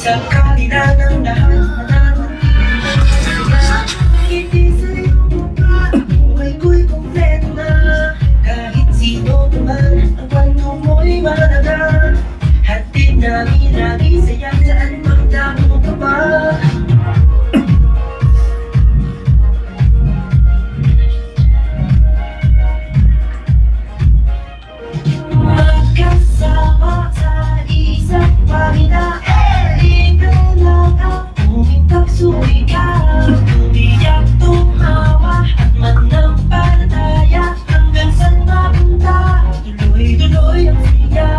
Sa kabila ng lahat ngiti sa'yo mukha, buhay ko'y kompleto na. Kahit sino man, ang kwento mo'y mahalaga. Hatid namin lagi saya, saan magdamo ka ba? Magkasama sa isang pamilya, libre lang ang umintag sumikap. Tumiyak, tumawa at manampalataya, hanggang saan mapunta, tuloy-tuloy ang siya.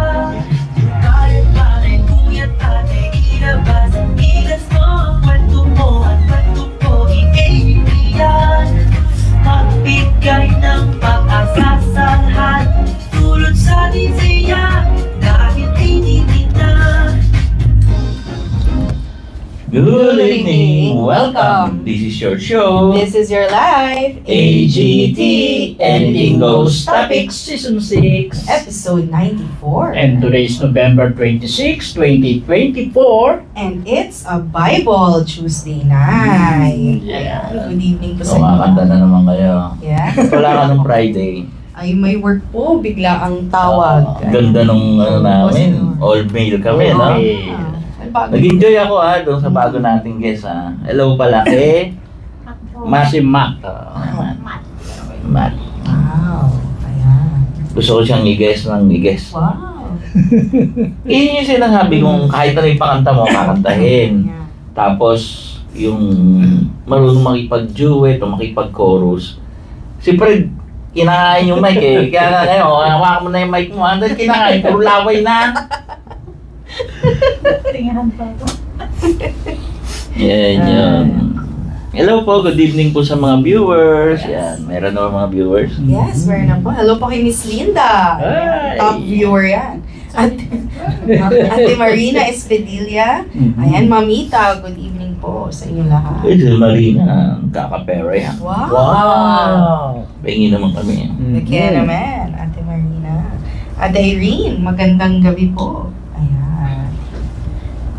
Kahit pare, kuya't ate, ilabas ang ilas mo, ang kwento mo at kwento ko, i-kaibigan. Magbigay ng pag-asa sa lahat, tulad sa atin siya, dahil tinitid na. Good evening! Welcome! This is your show, This is your life, AGT, Anything Goes Topics Season 6. episode 94. And today is November 26, 2024. And it's a Bible Tuesday night. Yeah. Ayan, good evening po sa Kumakanta na naman kayo. Yeah. Wala ka nung Friday. Ay, may work po. Bigla ang tawag. Ganda nung namin. All male kami, no? Okay. Ay, bago. Nag-enjoy ako doon sa bago nating guest, Hello pala kay Si Mac. Matt. Wow. Ayan. Gusto ko siyang i-guest ng i-guest. Wow. Yun yung sinasabi kong kahit ano yung pakanta mo, kakantahin. Yeah. Tapos, yung marunong makipag-duet o makipag-chorus. Si Fred, kinakain yung mic eh. Kaya nga ngayon, hawakan mo na yung mic mo. Andun kinakain, puro laway na. Tingihan pa ako. Yan, yun. Hello po, good evening po sa mga viewers. Yan, meron na mga viewers. Yes, meron na po. Hello po kay Miss Linda. Hi. Top viewer yan. Ate Marina Espedilla. Ayan, Mamita. Good evening po sa inyong lahat. Ay, si Marina, kakapera yan. Wow. Pahingi naman kami. Kaya naman, Ate Marina. Ate Irene, magandang gabi po. Ayan.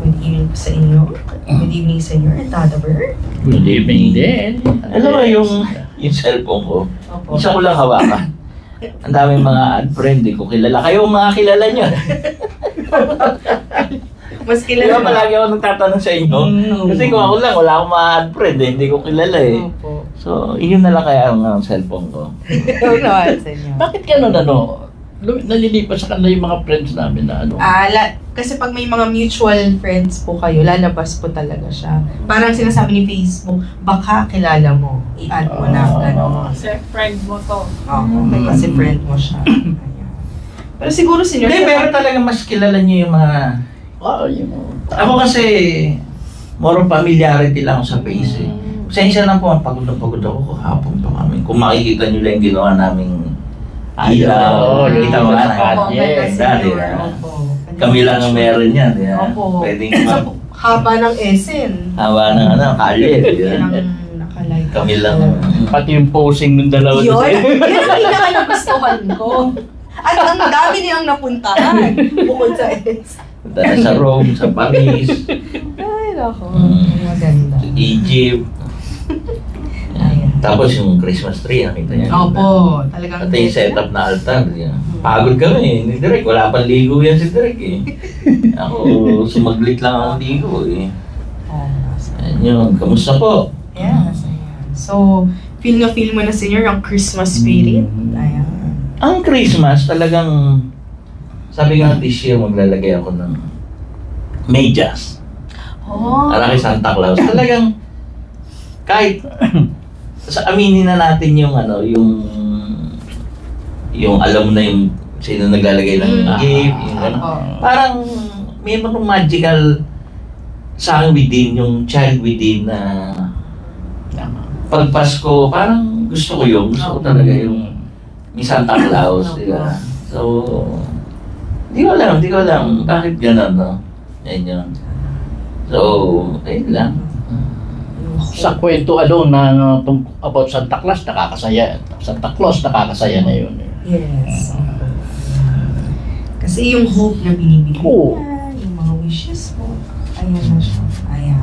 Good evening po sa inyo. Good evening sa inyo, Tata Bird. Good evening din. Alam mo yung cellphone ko, Opo. isa ko lang hawakan. Ang daming mga ad friend, di ko kilala. Kayo mga kilala nyo. Mas Kaya kilala palagi ako nagtatanong sa inyo. Kasi kung ako lang, wala akong mga ad friend, hindi ko kilala eh. Opo. So, yun na lang kaya ang cellphone ko. Ano naman sa inyo? Bakit ganun nalilipas sa kanila yung mga friends namin na ano? Kasi pag may mga mutual friends po kayo, lalabas po talaga siya. Parang sinasabi ni Facebook, baka kilala mo, i-add mo na. Gano'n. Kasi friend mo to. Oo, kasi friend mo siya. Ayan. Pero siguro senior, Hindi, pero talaga mas kilala nyo yung mga... Yung... Ako kasi, more on familiarity lang ako sa face eh. Pasensya lang po, pagod na pagod ako kahapon pa kami. Kung makikita nyo lang yung ginawa naming ilaw, kita mo na. Yes, dati kami lang ang meron yan. Opo. Pwedeng haba ng Essen. hawa ng kalye. Yan ang nakalight. Kami lang. Pati yung posing ng dalawa Yun, doon. yun ang pinaka-nagustuhan ko. At ang dami nilang napuntahan. Bukod sa Essen. Punta na sa Rome, sa Paris, Ay, nako. Mm. Maganda. sa Egypt. Ayan. Tapos yung Christmas tree, nakita niya. Opo, talagang Pati yung setup na altar. Pagod kami, ni Direk. Wala pang ligo yan si Direk eh. Ako, sumaglit lang ang ligo eh. Ayan yun. Kamusta po? Yes, ayan. So, feel mo na senior yung Christmas spirit. Ayan. Ang Christmas talagang, sabi nga this year maglalagay ako ng medyas. Oh. Para kay Santa Claus. Talagang, kahit, aminin na natin yung yung alam mo na yung sino naglalagay ng gift, yung ano. Parang may mga magical sa akin within, yung child within na pag Pasko, parang gusto ko yun. Gusto ko talaga yung Santa Claus. Diba? So, di ko alam bakit gano'n, no? Yan yun. So, ayun lang. Sa kwento alone na about Santa Claus, nakakasaya. Santa Claus, nakakasaya na yun. Yes. Kasi yung hope na binibigay Oo. niya, yung mga wishes mo, ayan na siya. Ayan.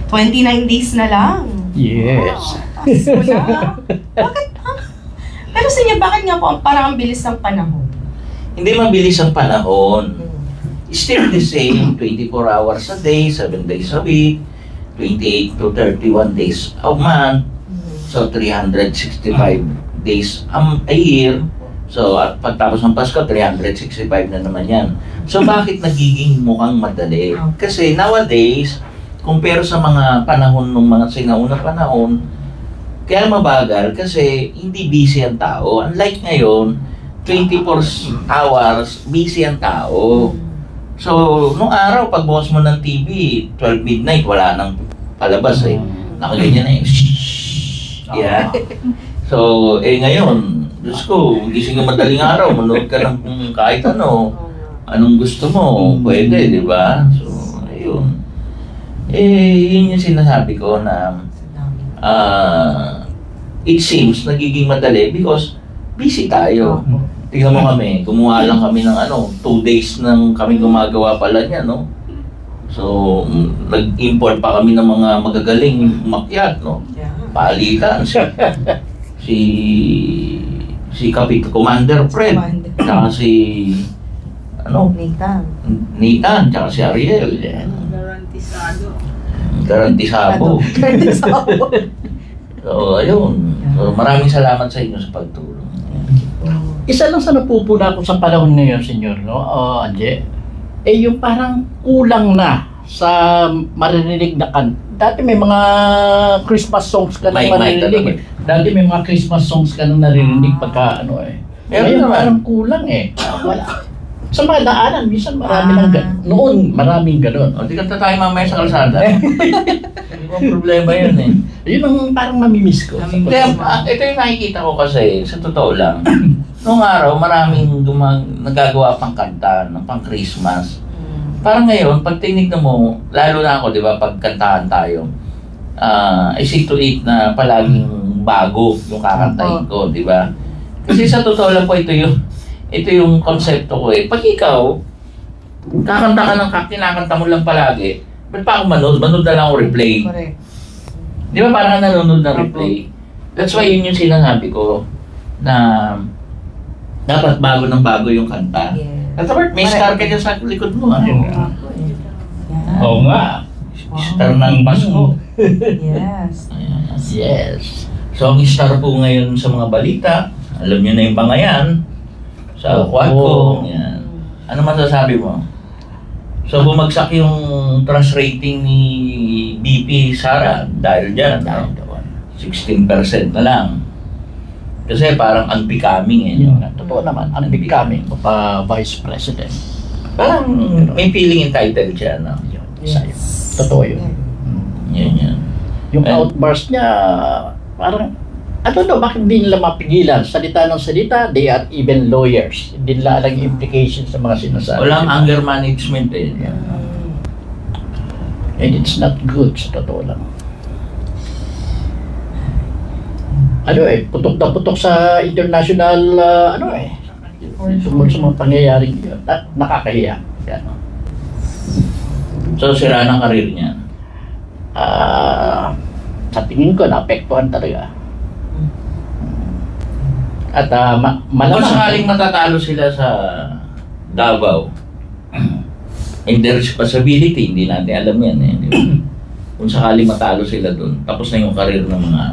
29 days na lang. Yes. Pasko na. Bakit? Pero sa inyo, bakit nga po parang ang bilis ng panahon? Hindi mabilis ang panahon. Still the same, 24 hours a day, 7 days a week, 28 to 31 days a month, so 365 days a year. So, at pagtapos ng Pasko, 365 na naman yan. So, bakit nagiging mukhang madali? Kasi nowadays, compare sa mga panahon ng mga sinaunang panahon, kaya mabagal kasi hindi busy ang tao. Unlike ngayon, 24 hours, busy ang tao. So, nung araw, pag bukas mo ng TV, 12 midnight, wala nang palabas eh. Nakaganyan na eh. Yeah. So, ngayon, Diyos ko, gising ka madaling araw, manood ka ng kahit ano. Anong gusto mo, pwede, di ba? So, ayun. Yun yung sinasabi ko na it seems nagiging madali because busy tayo. Tingnan mo kami, gumawa lang kami ng 2 days nang kami gumagawa pala niya, no? So, nag-import pa kami ng mga magagaling umakyat, no? Palitan. Si Commander Fred, tsaka si Nathan, tsaka si Ariel. Garantisado. So, ayun. So, maraming salamat sa inyo sa pagtulong. Isa lang sa napupuna ko sa panahon ngayon, senyor, no? Anje, yung parang kulang na sa maririnig na kan. Dati may mga Christmas songs ka na maririnig. Dati may mga Christmas songs ka na naririnig pagka Ngayon parang kulang eh. Wala. Sa mga daanan, minsan marami ng gano'n. Noon, maraming gano'n. O, di ka tayo mamaya sa kalsada. Hindi mo problema yun eh. Yun ang parang mamimiss ko. Kaya, ito yung nakikita ko kasi, sa totoo lang. Noong araw, maraming nagagawa pang kanta, pang Christmas. Parang ngayon, pag tinignan mo, lalo na ako, di ba, pag kantahan tayo, I see to it na palaging bago yung kakantahin ko, di ba? Kasi sa totoo lang po, ito yung konsepto ko eh. Pag ikaw, kakanta ka ng kinakanta mo lang palagi, ba't pa ako manood? Manood na lang ako replay. Correct. Di ba parang nanonood ng replay? That's why yun yung sinasabi ko na dapat bago ng bago yung kanta. Yes. At dapat may star ka dyan sa likod mo. Oo nga. Star ng Pasko. Yes. Yes. So ang star po ngayon sa mga balita, alam niyo na yung pangayan sa Quadcom. Yan. Ano masasabi mo? So bumagsak yung trust rating ni BP Sara dahil dyan. 16% na lang. Kasi parang unbecoming eh. Totoo naman, unbecoming of a vice president. Parang may feeling entitled siya. No? Yes. Totoo yun. Yan. Yung outburst niya, parang, bakit hindi nila mapigilan? Salita ng salita, they are even lawyers. Hindi nila alam yung implications sa mga sinasabi. Walang anger management eh. And it's not good, sa totoo lang. Putok na putok sa international, sumunod sa mga pangyayaring yun. At nakakahiya. Yan. So sira ng karir niya. Sa tingin ko, naapektuhan talaga. At Kung malamang sakaling matatalo sila sa Davao, and there is possibility, hindi natin alam yan eh. Di ba? Kung sakaling matalo sila doon, tapos na yung karir ng mga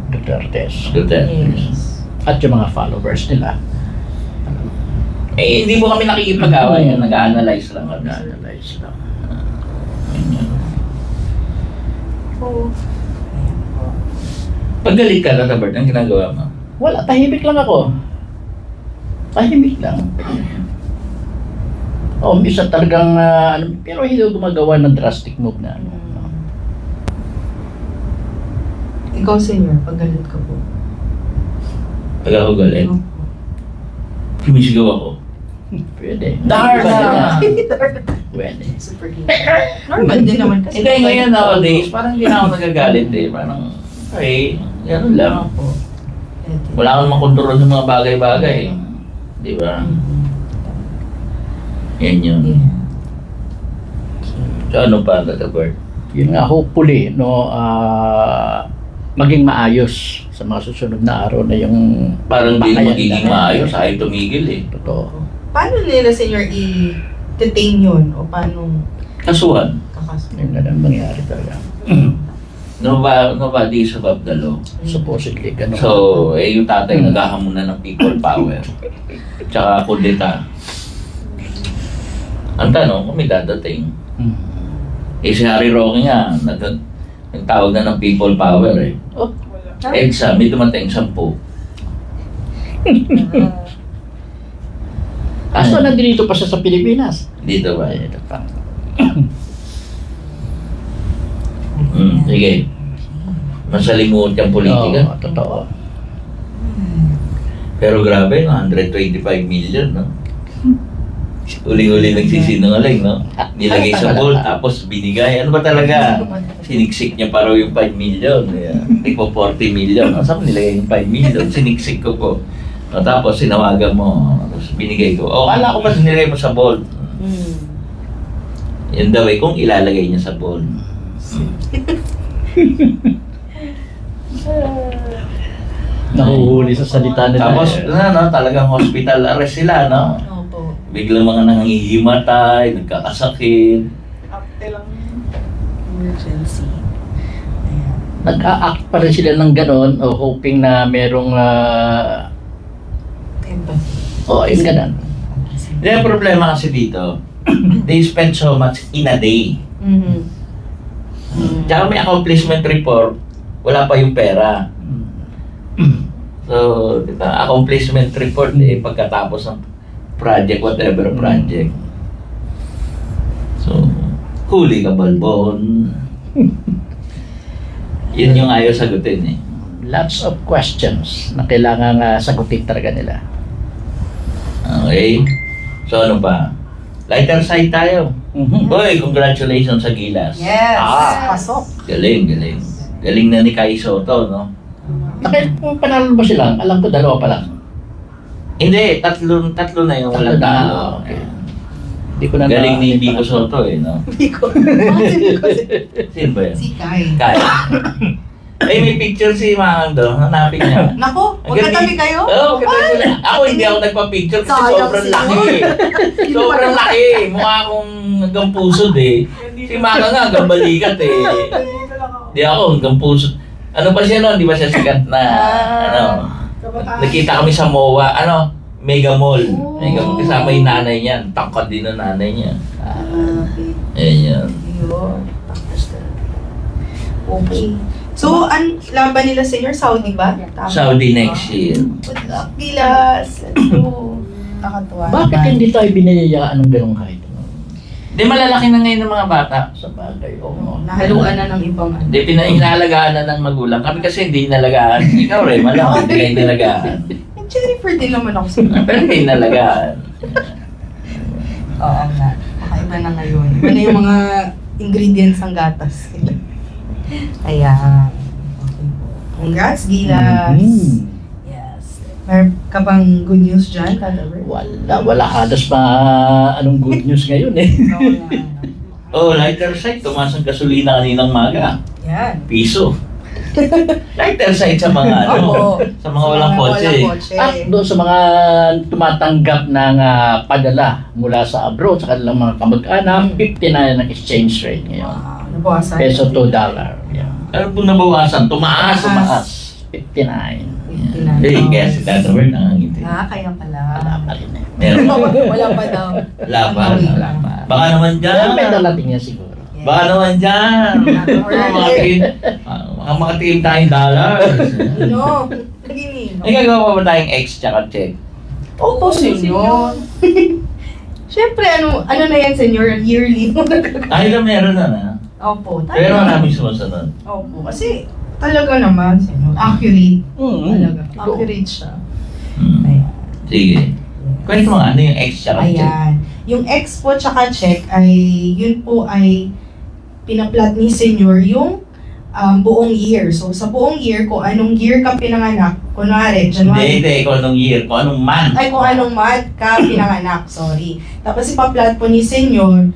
Dutertes. Yes. At yung mga followers nila. hindi mo kami nakikipag-away, nag-a-analyze lang. Nag-analyze lang. Pag galit ka, Tatabert, ang ginagawa mo? Wala, tahimik lang ako. Tahimik lang. Minsan talagang, pero hindi ko gumagawa ng drastic move na Ikaw, senyor, pag galit ka po. Pag ako galit, sumisigaw ako. Pwede. Darna! Well, Super cute. Normal din naman kasi. Hindi, ngayon nowadays, parang hindi na ako nagagalit eh. Parang, okay, gano'n lang. Wala akong makontrol sa mga bagay-bagay. Di ba? Yan yun. Yeah. So ano pa, Tata Bert? yun nga, hopefully, no, maging maayos sa mga susunod na araw na yung Parang di bakayan magiging nila. maayos, ayaw tumigil eh. Totoo. Paano nila, Senyor, i-detain yun? O paano Kasuhan. kakasunod? Yung ganun mangyari talaga. Nobody is above the law. Supposedly, ganun. So, yung tatay naghahamunan ng people power. Tsaka kudeta. Ang tanong, kung may dadating. Si Harry Roque nga, nagtawag na ng people power eh. Oh, EDSA, may dumating 10. kaso nandito pa siya sa Pilipinas. Dito ba? Ay, ito pa. Sige. Masalimuot yung politika. Oo, totoo. Pero grabe, no? 125 million, no? Uli-uli nagsisinungaling, no? Nilagay sa bowl, tapos binigay. Ano ba talaga? Siniksik niya pa raw yung 5 million. Tipo 40 million. Saan mo nilagay yung 5 million? Siniksik ko po. O, tapos sinawagan mo. Tapos binigay ko. O, kala ko ba nilagay mo sa bowl? Yan daw eh, kung ilalagay niya sa bowl. Nahuhuli sa salita nila. Tapos, talagang hospital arrest sila, no? Opo. Biglang mga nangihimatay, nagkakasakit. Akte lang. Emergency. Ayan. Nag-a-act pa rin sila ng ganon, o hoping na merong, Empathy. yung ganon. Hindi, ang problema kasi dito, they spend so much in a day. Tsaka may accomplishment report, wala pa yung pera. So, diba, accomplishment report pagkatapos ng project, whatever project. So, huli ka, Balbon. Yun yung ayaw sagutin eh. Lots of questions na kailangan sagutin talaga nila. Okay? So, ano pa? Lighter side tayo. Boy, congratulations sa Gilas. Yes! Ah. Pasok! Galing, galing. Galing na ni Kai Soto, no? Kung panalo ba sila? Alam ko 2 pa lang. Hindi, tatlo na yung walang talo. Okay. Hindi ko na Galing ni Biko Soto eh, no? Biko. Sino ba yun? Si Kai. Kai. Ay, may picture si Mangang doon. Hanapin niya. Naku, magkatabi kayo? Oo, katabi sila. Ako hindi ako nagpa-picture kasi Sayang sobrang sila. laki. Sobrang laki. Mukha akong hanggang pusod eh. Si Mangang nga hanggang balikat eh. Dito lang ako. Di ako hanggang pusod. Ano pa siya no? Di ba siya sikat na ano? Kabataan. Nakita kami sa MOA, Mega Mall. Mega Mall. Kasama yung nanay niya. Tangkad din ang nanay niya. Ayan yan. Yun. Okay. So, laban nila senior, Saudi ba? Tama. Saudi next year. Good luck, Gilas. Let's go. Nakatuwa. Bakit hindi tayo binayayaan ng ganong height? Di malalaki na ngayon ng mga bata. Sa bagay, oo. Nahaluan na ng ibang Di pinahalagaan na ng magulang. Kami kasi hindi nalagaan. Ikaw rin, malaki. Hindi kayo nalagaan. Jennifer din naman ako sa Pero hindi nalagaan. Oo nga. Kakaiba na ngayon. Iba na yung mga ingredients ng gatas. Ayan. Okay po. Congrats, Gilas. Yes. Meron ka bang good news dyan, Tata Bert? Wala halos anong good news ngayon eh. Oo nga. Oh, lighter side. Tumas ang gasolina kaninang maga. Yan. Piso. Lighter side sa mga Oo. sa mga walang kotse. At doon sa mga tumatanggap ng padala mula sa abroad sa kanilang mga kamag-anak, 59 ang exchange rate ngayon. Wow. Nabawasan. Peso to $2. Yeah. Ano pong nabawasan? Tumaas. Tumaas. 59. Eh, kaya si Tata Bert nangangiti. Kaya pala. Wala pa rin eh. Meron. Wala pa daw. Wala pa. Baka naman Pero may dyan. dalating niya siguro. Baka naman dyan. Makatingin tayong dollars. No. Hindi. May gagawa pa ba tayong X tsaka check? Opo, senyor. Siyempre, ano na yan, senyor? Yearly mo nagkakaroon. Ay, na meron na. Opo. Pero maraming sumusunod. Opo. Kasi, talaga naman, senyor. Accurate. Talaga. Accurate siya. Ayan. Sige. Kwento mo nga, ano yung X tsaka check? Ayan. Yung expo tsaka check ay, yun po ay pinaplat ni Senyor yung buong year. So, sa buong year, kung anong year ka pinanganak, kunwari, January. Hindi, kung anong year, kung anong month. Ay, kung anong month ka pinanganak, sorry. Tapos ipaplat po ni Senyor,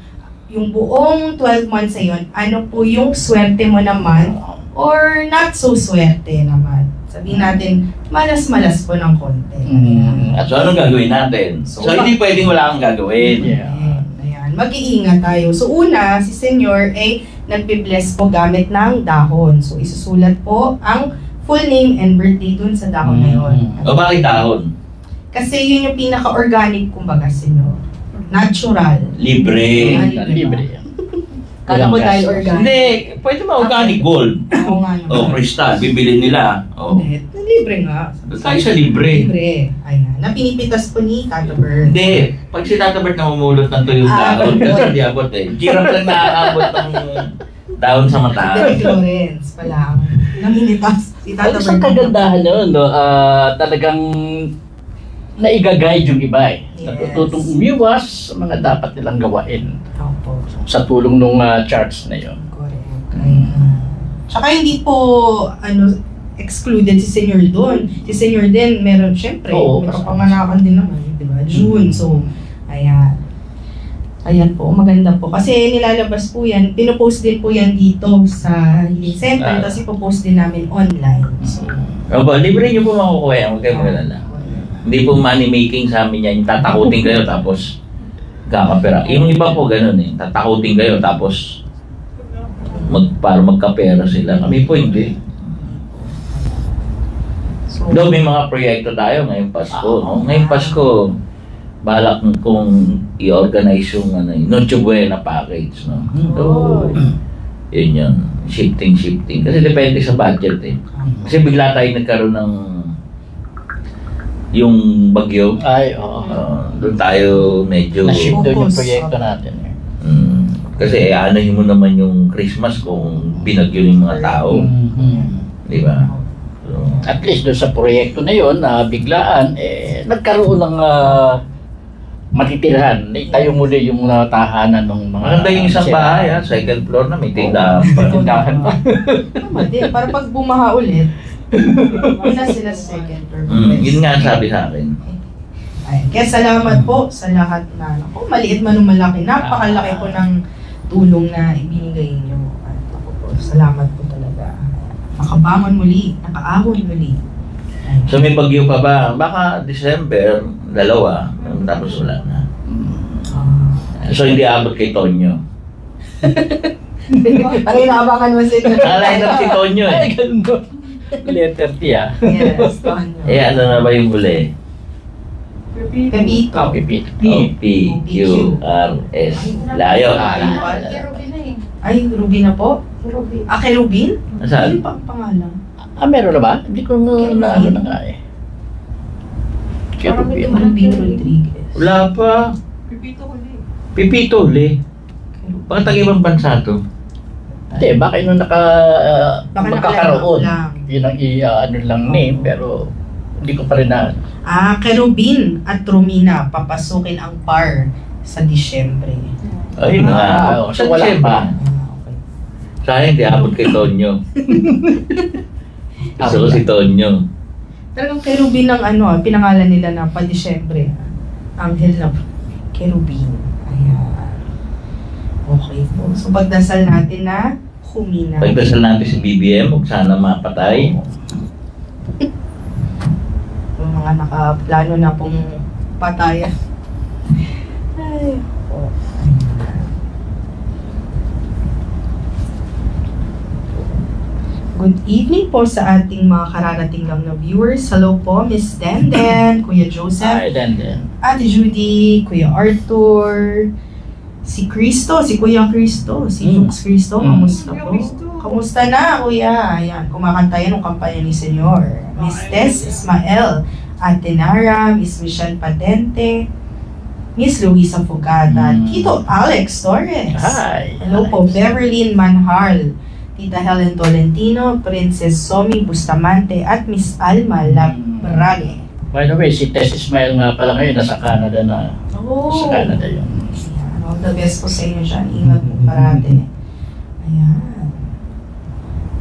yung buong 12 months na yun, ano po yung swerte mo naman or not so swerte naman. Sabihin natin, malas-malas po ng konti. At so, anong gagawin natin? So, hindi pwedeng wala kang gagawin. Ayan, mag-iingat tayo. So, una, si Senyor ay nagbe-bless po gamit ng dahon. So, isusulat po ang full name and birthday dun sa dahon na yun. O bakit dahon? Kasi yun yung pinaka-organic, kumbaga, Senyor. Natural. Libre. Libre. Kala mo dahil organic. Hindi, pwede ba organic gold? Oo nga naman. O crystal, bibili nila. O, Hindi, libre nga. tayo sa libre. Libre. Ayan. Na pinipitas po ni Tata Bird. Hindi, pag si Tata Bert namumulot ng tuyong dahon, kasi hindi abot eh. Girap lang nakakabot ng dahon sa mata. Derek Lawrence pala ang naminitas si Tata Isang Bird. kagandahan nun, no? Talagang naiga-guide yung iba eh. Yes. Natututong umiwas sa mga dapat nilang gawain Opo. sa tulong ng charts na yun. Correct. Ayan. Tsaka hindi po, excluded si Senyor doon. Si Senyor din, meron, syempre, Oo, may kasama. kapanganakan din naman, di ba? June, so, ayan. Ayan po, maganda po. Kasi nilalabas po yan, pinopost din po yan dito sa Healing Center, tapos ipopost din namin online. So, Opo, libre nyo po makukuha yan, huwag kayo magalala. Hindi po money making sa amin yan, yung tatakutin kayo tapos kakapera. Yung iba po ganun eh, tatakutin kayo tapos para magkapera sila. Kami po hindi. so Though may mga proyekto tayo ngayong Pasko, no? Ngayong Pasko, balak kong i-organize yung Noche Buena package, no? So, yun yun. Shifting. Kasi depende sa budget eh. Kasi bigla tayo nagkaroon ng yung bagyo. Ay, oo. Doon tayo medyo... Na-shift doon yung Focus. proyekto natin. Eh. Kasi aanahin mo naman yung Christmas kung binagyo yung mga tao. Di ba? So, At least doon sa proyekto na yun, biglaan, nagkaroon ng matitirahan. Itayo muli yung tahanan ng mga... maganda yung isang bahay, second floor na may tindahan pa. Tindahan pa. tama din, para pag bumaha ulit, una sila sa second or Yun nga ang sabi sa akin. Ay, kaya salamat po sa lahat na, maliit man o malaki, napakalaki po ng tulong na ibinigay niyo. At ako po, salamat po talaga. Nakabangon muli, nakaahon muli. Ay, So may bagyo pa ba? Baka December, 2, tapos wala na. So hindi abot kay Tonyo. parang inaabangan mo sila. Alay na si Tonyo eh. Ay, ganun. Letter T Yes, Tonyo. Eh ano na ba yung huli? Pepito. Pipit. O-P-Q-R-S. Layo. Ay, Ruby na po? Kay Rubin? Nasaan? Ano pa ang pangalan? Meron na ba? Hindi ko na ano na nga eh. Cherubim. Rubin Rodriguez. Wala pa. Pipito huli. Baka taga-ibang bansa to. Hindi, baka yun ang Baka magkakaroon. lang. Yun ang ano lang name, pero hindi ko pa rin na... Kay Rubin at Romina, papasukin ang par sa Disyembre. Ayun nga. So wala pa. Okay. Sayang di abot kay Tonyo. Gusto ko si Tonyo. Talagang kay Rubin ang pinangalan nila na pa-Disyembre. Anghel na kay Rubin. Ayan. Okay po. So pagdasal natin na humina. Pagdasal natin si BBM, huwag sana mapatay. Yung mga nakaplano na pong patayan. Ay, po. Good evening po sa ating mga kararating lang na viewers. Hello po, Miss Denden, Kuya Joseph, Ay, then. Ate Judy, Kuya Arthur, si Cristo, si Kuya Cristo, si Jux Cristo, kamusta po? Kamusta na, Kuya? Ayan, kumakanta yan ng kampanya ni Senyor. Miss Tess Ismael, Ate Nara, Miss Michelle Patente, Miss Luisa Fugata, Tito Alex Torres. Hi. Hello po, Beverlyn Manhal, Tita Helen Tolentino, Princess Somi Bustamante, at Miss Alma Labrage. By the way, si Tess Ismail nga pala ngayon nasa Canada na. Oh, Sa Canada yun. All the best po sa inyo dyan. Ingat po parate. Ayan.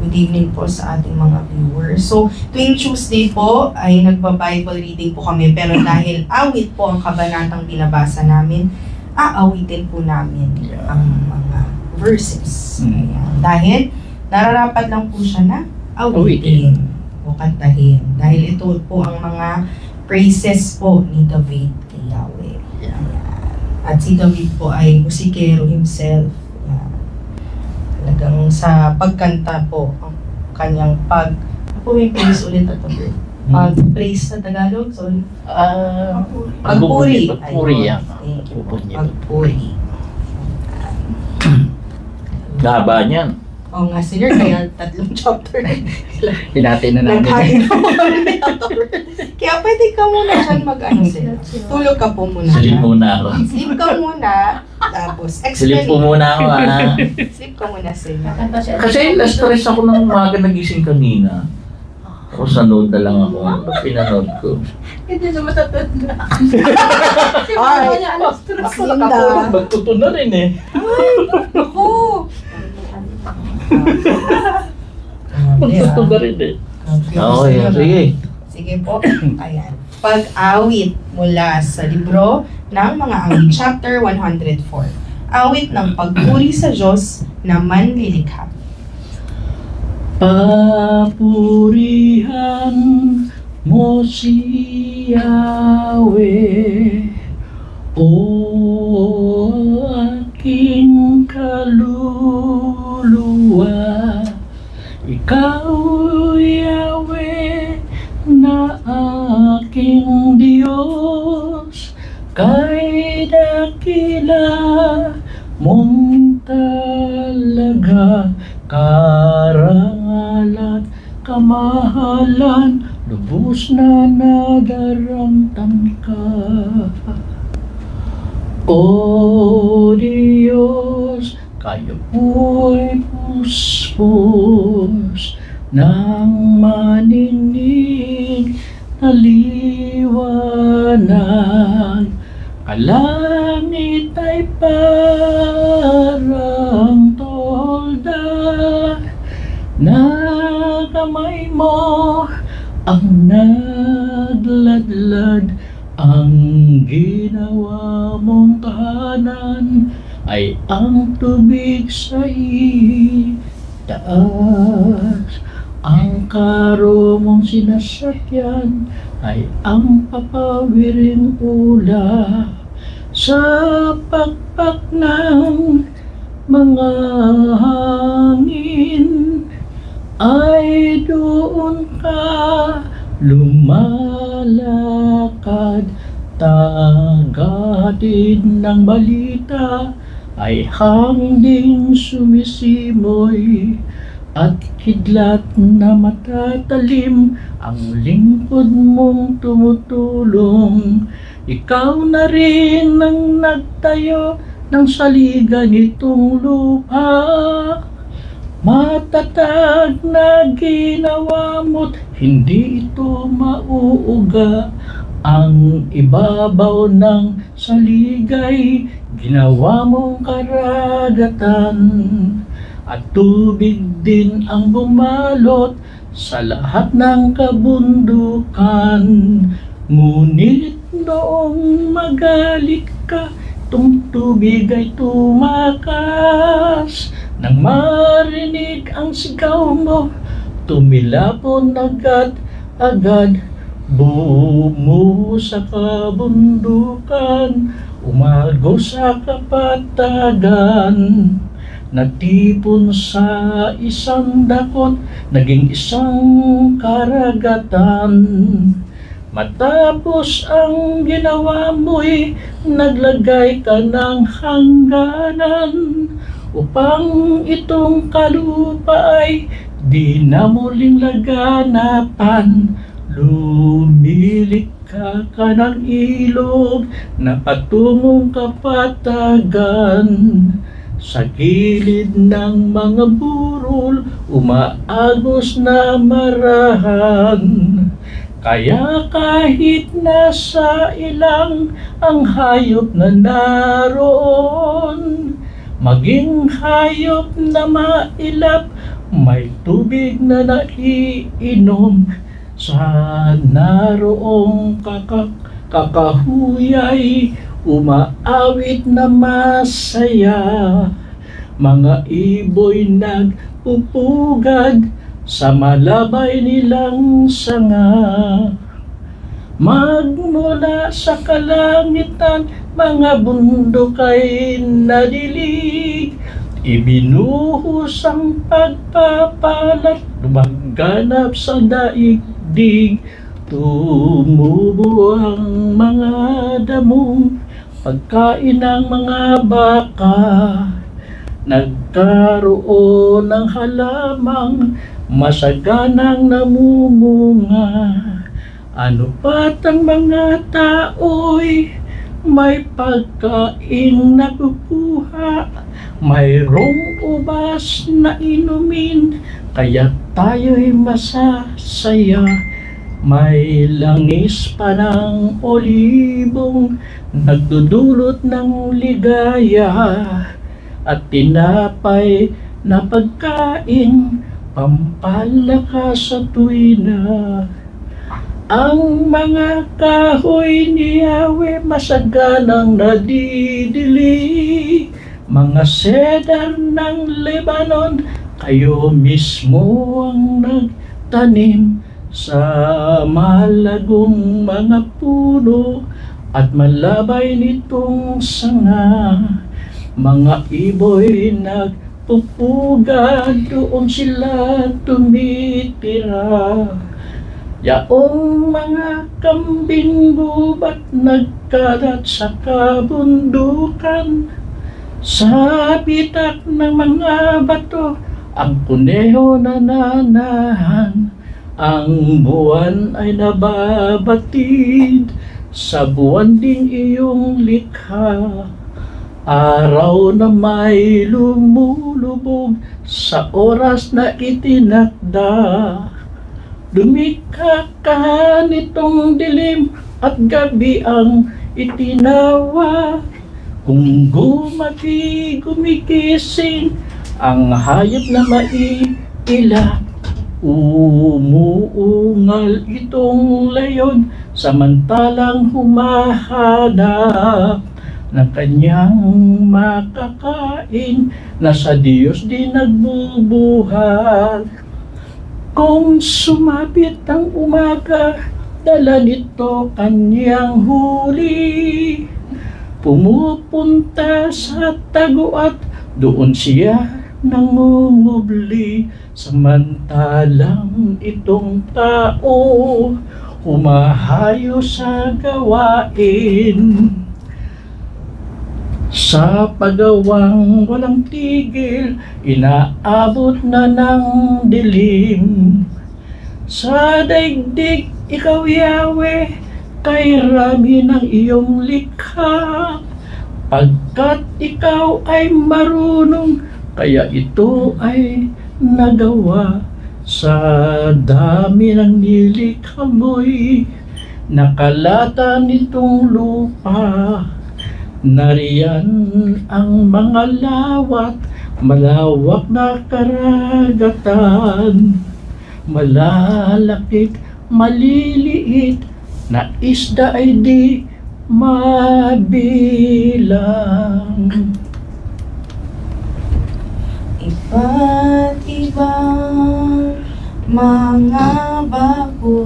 Good evening po sa ating mga viewers. So, tuwing Tuesday po ay nagpa-Bible reading po kami. Pero dahil awit po ang kabanatang binabasa namin, aawitin po namin ang mga verses. Ayan. Dahil nararapat lang po siya na awitin o kantahin. Dahil ito po ang mga praises po ni David kay Yahweh. Ayan. At si David po ay musikero himself. Ayan. Talagang sa pagkanta po, ang kanyang ano po may praise ulit at pag-praise sa Tagalog? Sorry. Pagpuri. Pagpuri yan. Thank you po. Pagpuri. Gaba niyan. Oo nga, senior, kaya 3 chapter. Hinati na namin. Kaya pwede ka muna dyan mag-ano sir. Tulog ka po muna. Silip muna ako. Sleep ka muna. Tapos, Silip po muna ako ha. Sleep ka muna sir. Kasi na-stress ako ng umaga nagising kanina. Tapos nanood na lang ako. Pinanood ko. Hindi na matatod na. Ay, stress. Linda. Magtuto na rin eh. Ako. Magtuto na rin eh. Okay, sige. Sige po. Ayan. Pag-awit mula sa libro ng mga awit, chapter 104. Awit ng pagpuri sa Diyos na manlilikha. Papurihan mo si Yahweh, o aking kaluluwa. Ikaw, Yahweh, na aking Diyos, kay dakila mong talaga. Karangalan, kamahalan, lubos na nadaramdam ka. O Diyos, kayo po'y puspos ng maninig na liwanag. Kalangit ay parang tolda, na kamay mo ang nagladlad. Ang ginawa mong tahanan ay ang tubig sa itaas. Ang karo mong sinasakyan ay ang papawiring ula. Sa pakpak ng mga hangin ay doon ka lumalakad. Tagatid ng balita ay hanging sumisimoy, at kidlat na matatalim ang lingkod mong tumutulong. Ikaw na rin ang nagtayo ng saligan nitong lupa. Matatag na ginawa mo't hindi ito mauuga. Ang ibabaw ng saligay ginawa mong karagatan, at tubig din ang bumalot sa lahat ng kabundukan. Ngunit noong magalit ka, itong tubig ay tumakas. Nang marinig ang sigaw mo, tumilapon agad-agad. Bumuho sa kabundukan, umago sa kapatagan. Nagtipon sa isang dakot, naging isang karagatan. Matapos ang ginawa mo'y naglagay ka ng hangganan, upang itong kalupa ay di na muling laganapan. Lumilikha ka ng ilog na patungong kapatagan. Sa gilid ng mga burol, umaagos na marahan. Kaya kahit nasa ilang ang hayop na naroon, maging hayop na mailap, may tubig na naiinom, sa naroong kakahuyay, umaawit na masaya. Mga iboy nagpupugad sa malabay nilang sanga. Magmula sa kalangitan, mga bundok ay nadilig. Ibinuhos ang pagpapalat, lumaganap sa daigdig. Tumubo ang mga damong pagkain ng mga baka. Nagkaroon ng halamang masaganang namumunga. Ano pat ang mga tao'y may pagkain nakukuha, mayroong ubas na inumin, kaya tayo'y masasaya. May langis pa ng olibong nagdudulot ng ligaya, at tinapay na pagkain pampalakas sa tuwina. Ang mga kahoy ni Yahweh masaganang nadidili, mga cedar ng Lebanon, kayo mismo ang nagtanim sa malagong mga puno at malabay nitong sanga. Mga iboy nagpupugad, doon sila tumitira. Yaong mga kambing gubat nagkalat sa kabundukan. Sa bitak ng mga bato, ang kuneho nananahan. Ang buwan ay nababatid, sa buwan din iyong likha. Araw na may lumulubog sa oras na itinakda. Lumikha ka nitong dilim at gabi ang itinawag. Kung gumigising ang hayop na maiila, umuungal itong leyon samantalang humahanap ng kanyang makakain, na sa Diyos di nagbubuhat. Kung sumapit ang umaga, dala nito kanyang huli. Pumupunta sa taguat, doon siya nangungubli. Samantalang itong tao humahayo sa gawain. Sa paggawang walang tigil, inaabot na ng dilim. Sa daigdig, ikaw Yahweh, kay rami ng iyong likha. Pagkat ikaw ay marunong, kaya ito ay nagawa. Sa dami ng nilikha mo'y nakalata nitong lupa. Nariyan ang mga lawat, malawak na karagatan. Malalakit, maliliit na isda ay di mabilang. Iba't ibang mga bakod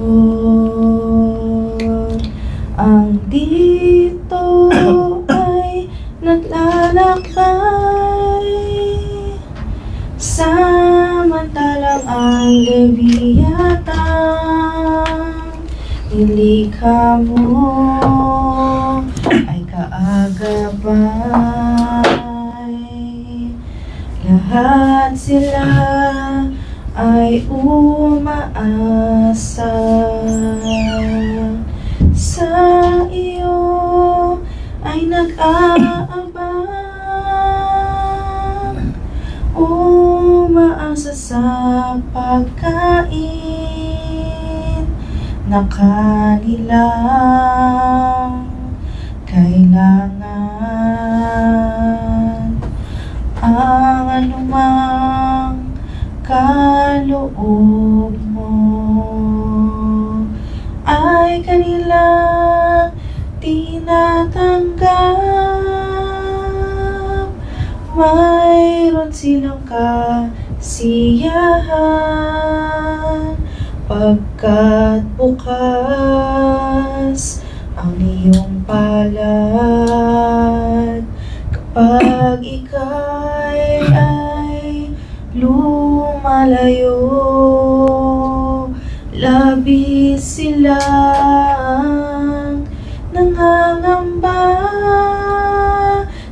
ang dito ay naglalakbay, samantalang ang Leviathan nilikha mo ay kaagapay. Lahat sila ay umaasa sa iyo, ay nag-aabang, umaasa sa pagkain na kanilang kailangan. Ang anumang kaloob mo ay kanilang tinatanggap. Mayroon silang kasiyahan pagkat bukas ang iyong palad. Kapag ika'y ay lumalayo, labis silang nangangamba.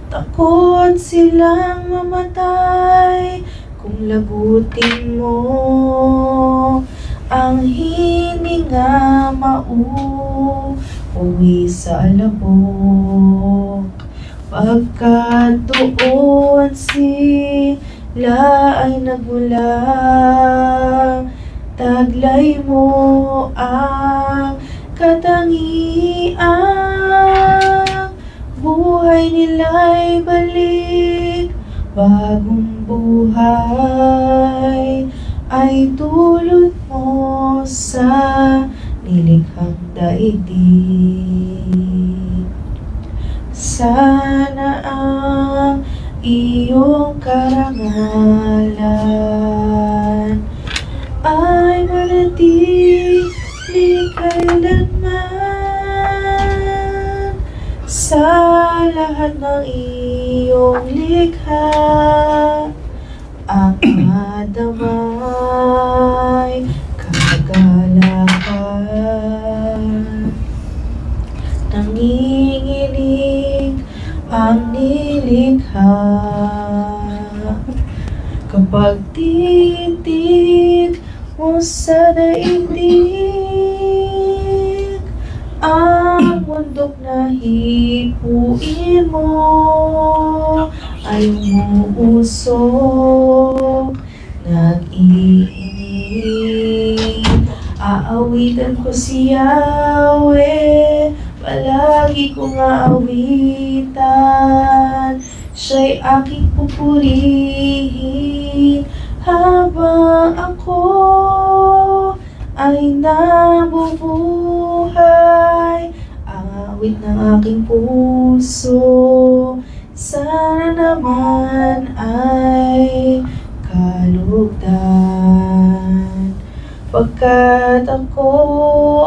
Takot silang mamatay kung lagutin mo ang hininga. Mauuwi sa alabok, pagkat doon sila ay nagmula. Taglay mo ang katangian, buhay nila'y balik. Bagong buhay ay dulot mo sa nilikhang daigdig. Sana ang iyong karangalan ay manatili kailanman sa lahat ng iyong likha. Ang madamay kagalakan, nanginginig ang nilikha. Kapag titig mo sa daigdig, ang bundok na hipuin mo ay umuusok, nag-iinig. Aawitan ko si Yahweh, palagi kong aawitan. Siya'y aking pupurihin habang ako ay nabubuhay. Ang awit ng aking puso sana naman ay kalugdan. Pagkat ako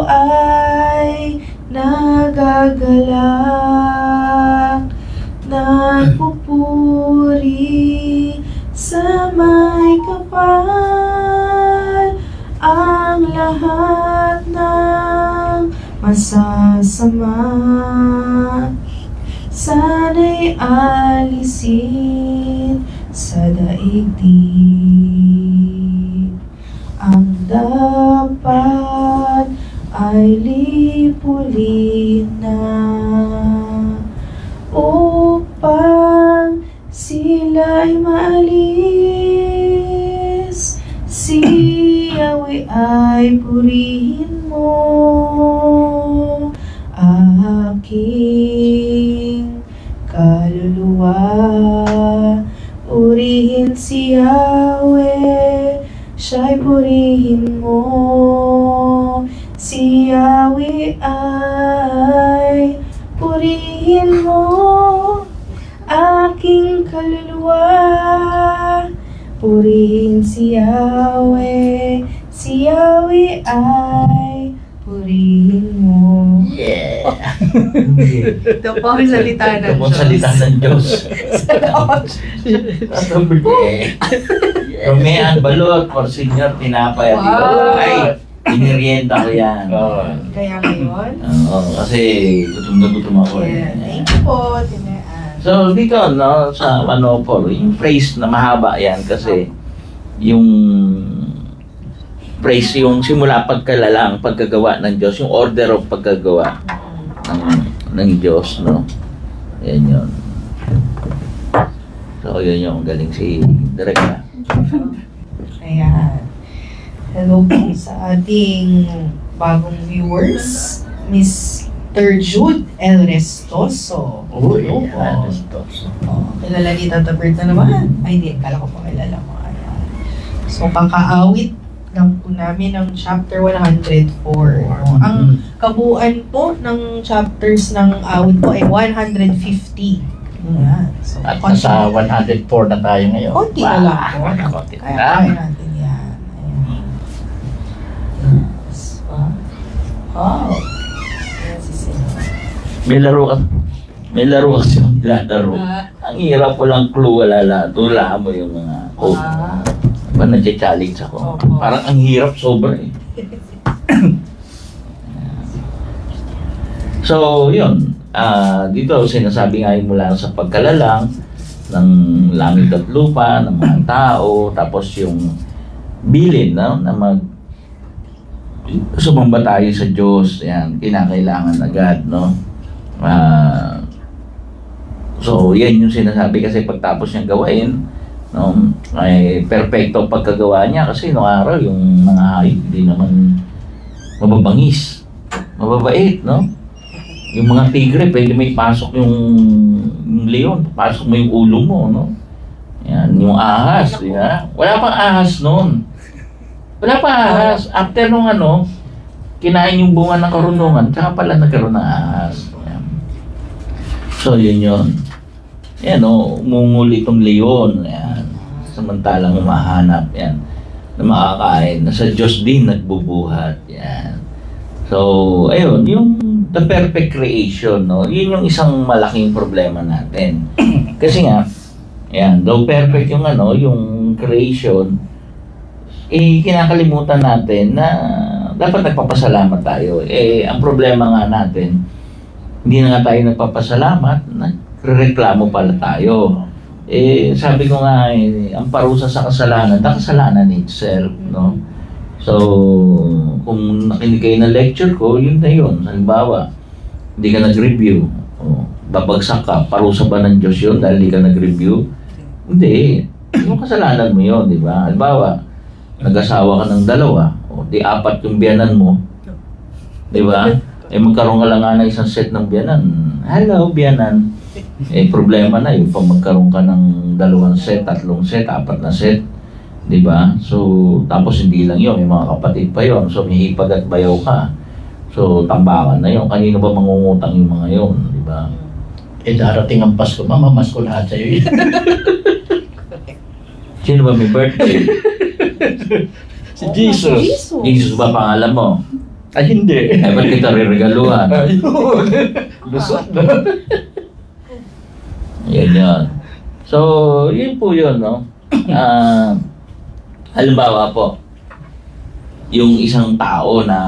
ay nagagalak, nagpupuri sa may kapal. Ang lahat ng masasama sana'y alisin sa daigdig. Ang dapat ay lipulin na upang sila'y maalis. Si Yahweh ay purihin mo, aking kaluluwa. Purihin si Yahweh, siya'y purihin mo. Si Yahweh ay purihin mo, aking kaluluwa. Purihin si Yahweh, si Yahweh ay purihin mo. Yeah! Ito po ang salita ng Ito po ang Diyos. salita ng Diyos. Sabi ko Romean balot for senior tinapay. Wow. Ay, inirienta ko yan. Kaya ngayon, Oo, kasi gutom na gutom ako eh. thank you po, Tinaan. So, dito, no, sa Manopor, yung phrase na mahaba yan kasi yung phrase yung simula pagkalalang, pagkagawa ng Diyos, yung order of pagkagawa ng Diyos, no? Yan yun. So, yun yung galing si Direk na. Ayan. Hello po sa ating bagong viewers, Mr. Jude El Restoso. Uy, Hello po. Restoso. Kilala ni Tata Bert na naman. Ay, hindi. Kala ko pa kilala mo. Ayan. So, kakaawit lang po namin ng chapter 104. Ang kabuuan po ng chapters ng awit po ay 150. Ayan. So, At nasa 104 na tayo ngayon. konti na lang po. Konti na Kaya lang. kaya natin yan. Ayan. Wow. Ayan si Sino. May laro kasi yung nilalaro. Ang hirap ko lang clue, wala mo yung mga code. Diba nag-challenge ako? Opo. Parang ang hirap sobra eh. So, yun. Dito, sinasabi nga yung mula sa pagkalalang ng langit at lupa, ng mga tao, tapos yung bilin, no? Na sumamba tayo sa Diyos, yan, kinakailangan agad, no? So, yan yung sinasabi kasi pagtapos niyang gawain, no, ay perfecto pagkagawa niya kasi noong araw yung mga hayop hindi naman mababangis, mababait, no? Yung mga tigre, pwede may pasok yung leon, pasok mo yung ulo mo, no? Yan, yung ahas, di ba? Wala pang ahas noon. Wala pa ahas. After nung kinain yung bunga ng karunungan, tsaka pala nagkaroon ng ahas. Yan. So, yun. Yan, umungol itong leon. Yan. Samantalang umahanap. Yan. Na makakain. Nasa Diyos din nagbubuhat. Yan. So, ayun, yung the perfect creation, no? Yun yung isang malaking problema natin. Kasi nga, yan, though perfect yung yung creation, kinakalimutan natin na dapat nagpapasalamat tayo. Ang problema nga natin, hindi na nga tayo nagpapasalamat, nagreklamo pala tayo. Sabi ko nga, ang parusa sa kasalanan, na kasalanan itself, no? So, kung nakinig kayo ng lecture ko, yun na yun. Halimbawa, hindi ka nag-review, babagsak ka, parusa ba ng Diyos yun dahil hindi ka nag-review? Hindi. Yung kasalanan mo yun, di ba? Halimbawa, nag-asawa ka ng 2, di 4 yung biyanan mo, di ba? Magkaroon ka lang nga ng isang set ng biyanan. Hello, biyanan. Problema na yung pag magkaroon ka ng 2 set, 3 set, 4 na set. Diba? So, tapos hindi lang yun, may mga kapatid pa yun. So, may hipag at bayaw ka. So, tambakan na yun. Kanino ba mangungutang yung mga yun? Diba? Darating ang Pasko, mamamas ko lahat sa'yo. Sino ba may birthday? Si Jesus. Jesus ba pangalan mo? Ay, hindi. Ba't kita riregaluhan? Ayun. Lusot na. Yan. So, yun po yun, no? Halimbawa po, yung isang tao na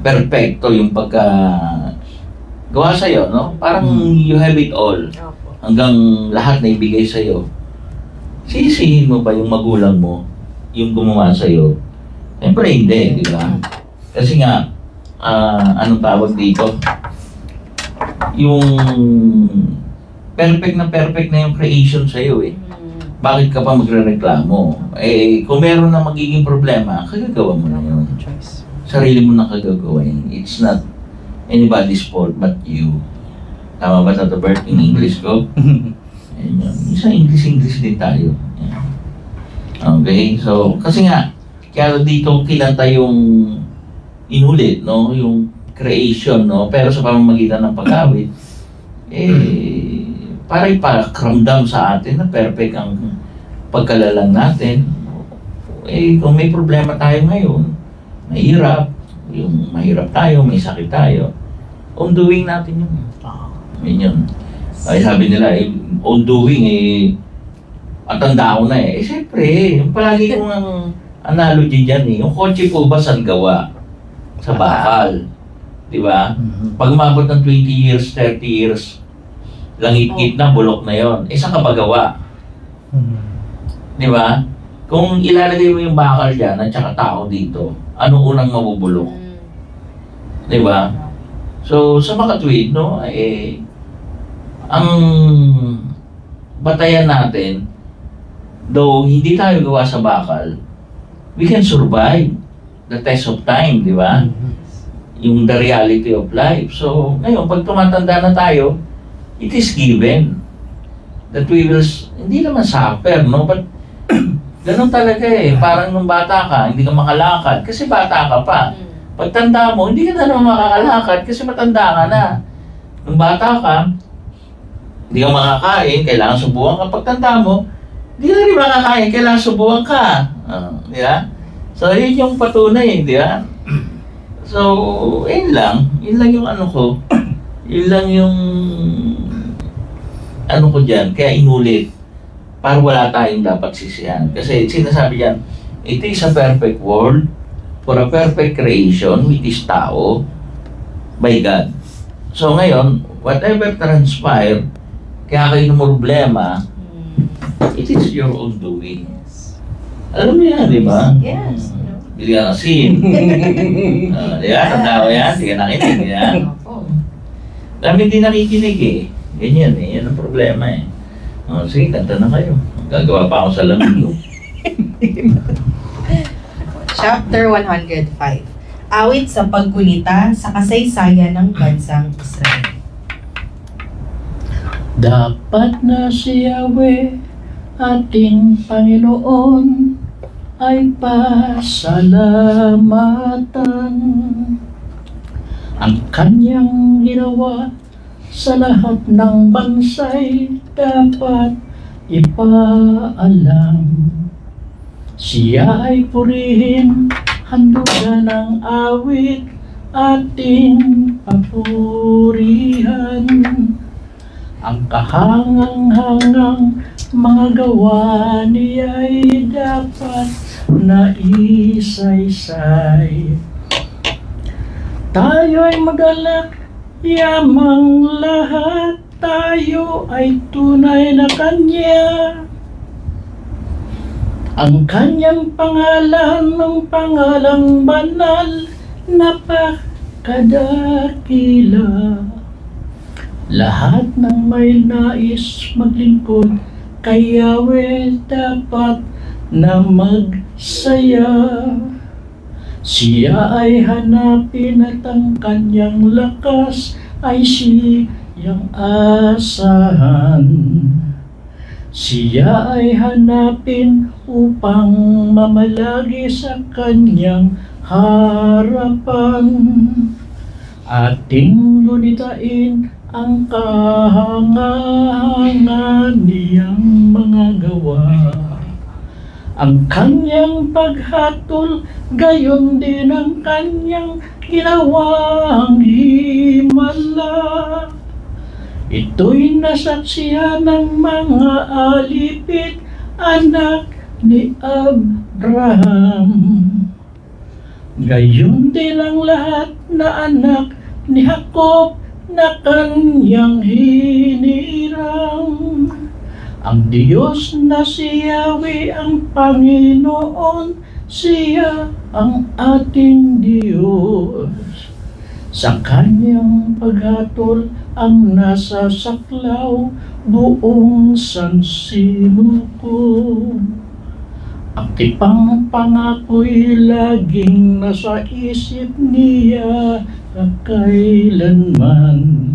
perfecto yung gawa sa'yo, no? Parang you have it all. Hanggang lahat na ibigay sa'yo. Sisihin mo ba yung magulang mo, yung gumawa sa'yo? Siyempre hindi, di ba? Kasi nga, anong tawag dito? Yung perfect na yung creation sa'yo eh. Bakit ka pa magre-reklamo? Kung meron na magiging problema, kagagawa mo na yun. Sarili mo na kagagawa yun. It's not anybody's fault but you. Tama ba, Tata Bert, in English ko? Ayun yun. Isa English din tayo. Yan. Okay, so, kasi nga, kaya dito kinanta yung inulit, no? Yung creation, no? Pero sa pamamagitan ng pag-awit, para ipakramdam sa atin na perfect ang pagkalalang natin. Kung may problema tayo ngayon, mahirap tayo, may sakit tayo, undoing natin yun. Yun. Ay sabi nila, undoing, at tanda ko na siyempre, yung palagi kong analogy dyan yung kotse po ba saan gawa? Sa bakal. Diba? Pag umabot ng 20 years, 30 years, langit-git na, bulok na yon. Saan ka ba gawa? Di ba? Kung ilalagay mo yung bakal dyan at saka tao dito, ano unang mabubulok? Di ba? So, sa makatwid, no, ang batayan natin, though hindi tayo gawa sa bakal, we can survive the test of time, di ba? Yung the reality of life. So, ngayon, pag tumatanda na tayo, it is given that we will, hindi naman suffer, no? But, ganun talaga eh. Parang nung bata ka, hindi ka makalakad kasi bata ka pa. Pagtanda mo, hindi ka na naman makakalakad kasi matanda ka na. Nung bata ka, hindi ka makakain, kailangan subukan ka. Pagtanda mo, hindi ka na rin makakain, kailangan subukan ka. Di ba? So, yun yung patunay, di ba? So, yun lang yung ano ko. Yun lang yung ano ko dyan, kaya inulit. Para wala tayong dapat sisihan. Kasi sinasabi dyan, it is a perfect world for a perfect creation, which is tao, by God. So ngayon, whatever transpire, kaya kayo ng problema, it is your own doing. Alam mo yan, di ba? Yes. Bili ka ng scene. Di ba? Tanda ko yan, di ka nakinig yan. Dami hindi nakikinig eh. Ganyan eh, yan ang problema eh. Sige, kanta na kayo. Gagawa pa ako sa lamig. Chapter 105. Awit sa paggunita sa kasaysayan ng bansang Israel. Dapat na si Yahweh, ating Panginoon, ay pasalamatan. Ang kanyang ginawa sa lahat ng bansay dapat ipaalam. Siya ay purihin, handugan ng awit, ating papurihan. Ang kahangang-hangang mga gawa niya'y dapat na isaysay. Tayo'y magalak, yamang lahat, tayo ay tunay na Kanya. Ang Kanyang pangalan ng pangalang banal, napakadakila. Lahat ng may nais maglingkod kay Yahweh dapat na magsaya. Siya ay hanapin at ang kanyang lakas ay siyang asahan. Siya ay hanapin upang mamalagi sa kanyang harapan. Ating gunitain ang kahangahangan niyang mga gawa. Ang kanyang paghatol, gayon din ang kanyang ginawang himala. Ito'y nasaksihan ng mga alipit, anak ni Abraham. Gayon din ang lahat na anak ni Jacob na kanyang hinirang. Ang Diyos na si Yahweh ang Panginoon, siya ang ating Diyos. Sa kanyang paghatol ang nasa saklaw, buong sansinuko. Ang tipang pangako'y laging nasa isip niya kailanman.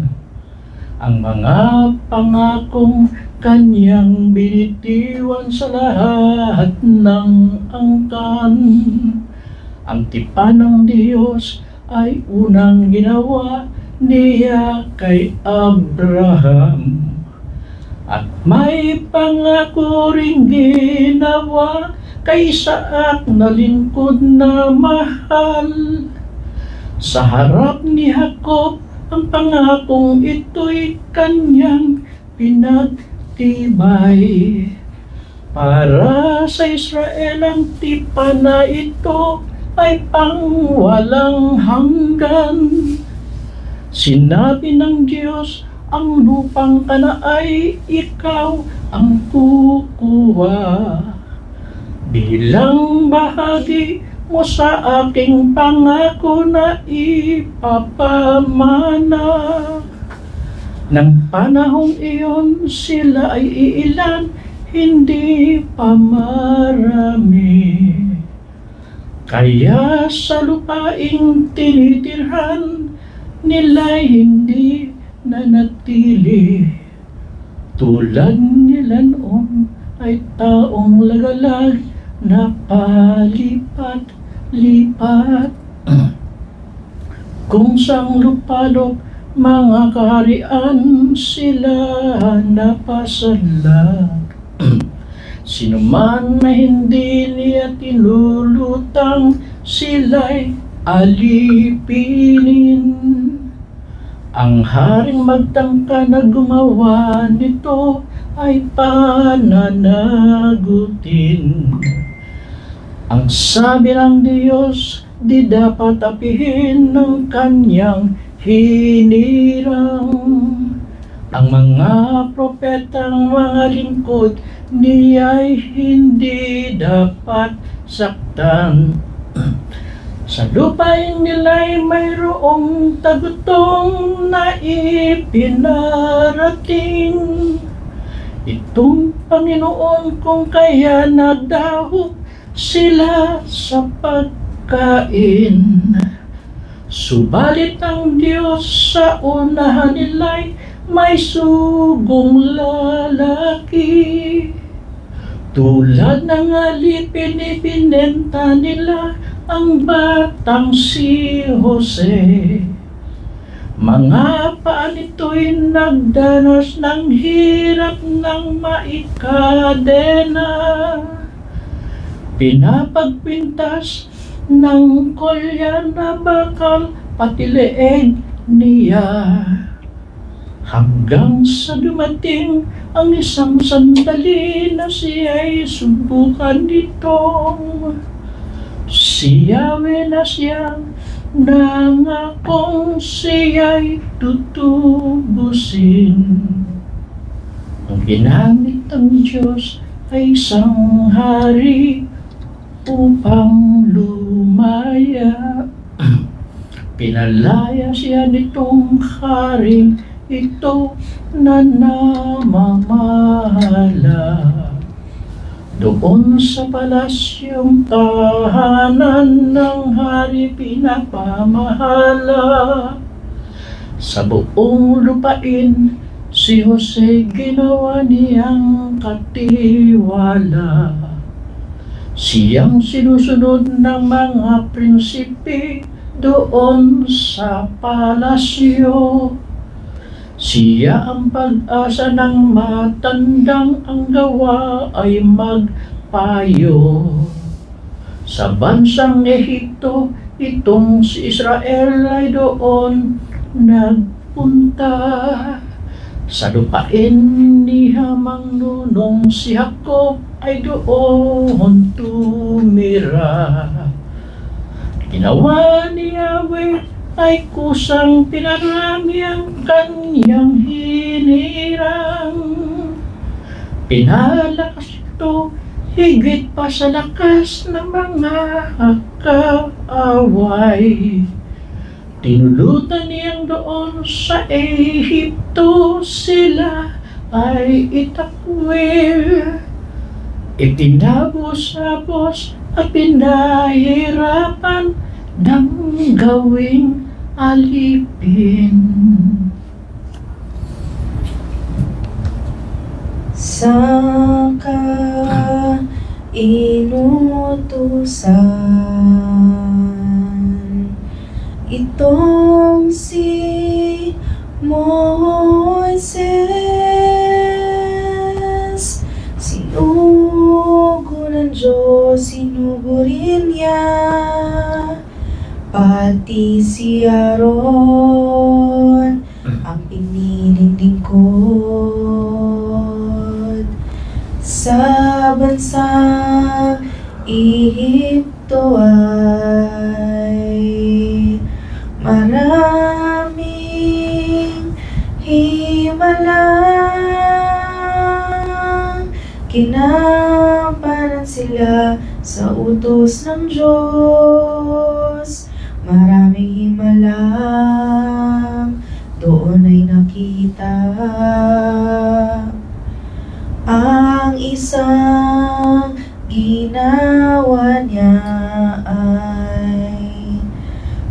Ang mga pangakong kanyang binitiwan sa lahat ng angkan. Ang tipan ng Diyos ay unang ginawa niya kay Abraham. At may pangako ring ginawa kay Isaac na lingkod na mahal. Sa harap ni Jacob, ang pangakong ito'y kanyang pinagtibay. Para sa Israel ang tipan na ito ay pangwalang hanggan. Sinabi ng Diyos, ang lupang kana ay ikaw ang kukuha. Bilang bahagi mo sa aking pangako na ipapamana. Nang panahong iyon sila ay iilan, hindi pa marami. Kaya sa lupaing tinitirhan nila'y hindi nanatili. Tulad nila noon ay taong lagalag na palipat-lipat. Kung sang lupalop mga kaharian sila napasalag. Sino man na hindi niya tinulutang sila'y alipinin. Ang haring magtangka na gumawa nito ay pananagutin. Ang sabi ng Diyos, di dapat apihin ng kanyang hinirang. Ang mga propetang mga lingkod niya'y hindi dapat saktan. Sa lupain nila'y mayroong tagutong na ipinarating. Itong Panginoon kung kaya nagdahok sila sa pagkain. Subalit ang Diyos sa unahan nila'y may sugong lalaki. Tulad ng alipin ibinenta nila ang batang si Jose. Mga paa nito'y nagdanas ng hirap ng maikadena. Pinapagpintas ng kolya na bakal pati leeg niya. Hanggang sa dumating ang isang sandali na siya'y subukan ditong si Yahweh na siyang nangakong siya'y tutubusin. Ang ginamit ng Diyos ay isang hari upang lumaya. Pinalaya siya nitong haring ito na namamahala. Doon sa palasyong tahanan ng hari pinapamahala. Sa buong lupain, si Jose ginawa niyang katiwala. Siyang sinusunod ng mga prinsipe doon sa palasyo. Siya ang pag-asa ng matandang ang gawa ay magpayo. Sa bansang Ehipto, itong si Israel ay doon nagpunta. Sa lupain ni Hamang nunong si Jacob ay doon tumira. Ginawa ni Yahweh ay kusang pinarami ang kanyang hinirang. Pinalakas ito higit pa sa lakas ng mga kaaway. Tinulutan niyang doon sa Ehipto sila ay itakwil. Itinabos-abos at pinahirapan ng gawing alipin. Saka inutusan itong si Moises. Sinugo ng Diyos, sinugo rin niya pati si Aaron, ang piniling lingkod. Sa bansang Ehipto ay maraming himala. Kinapanan sila sa utos ng Diyos. Maraming himalang doon ay nakita. Ang isang ginawa niya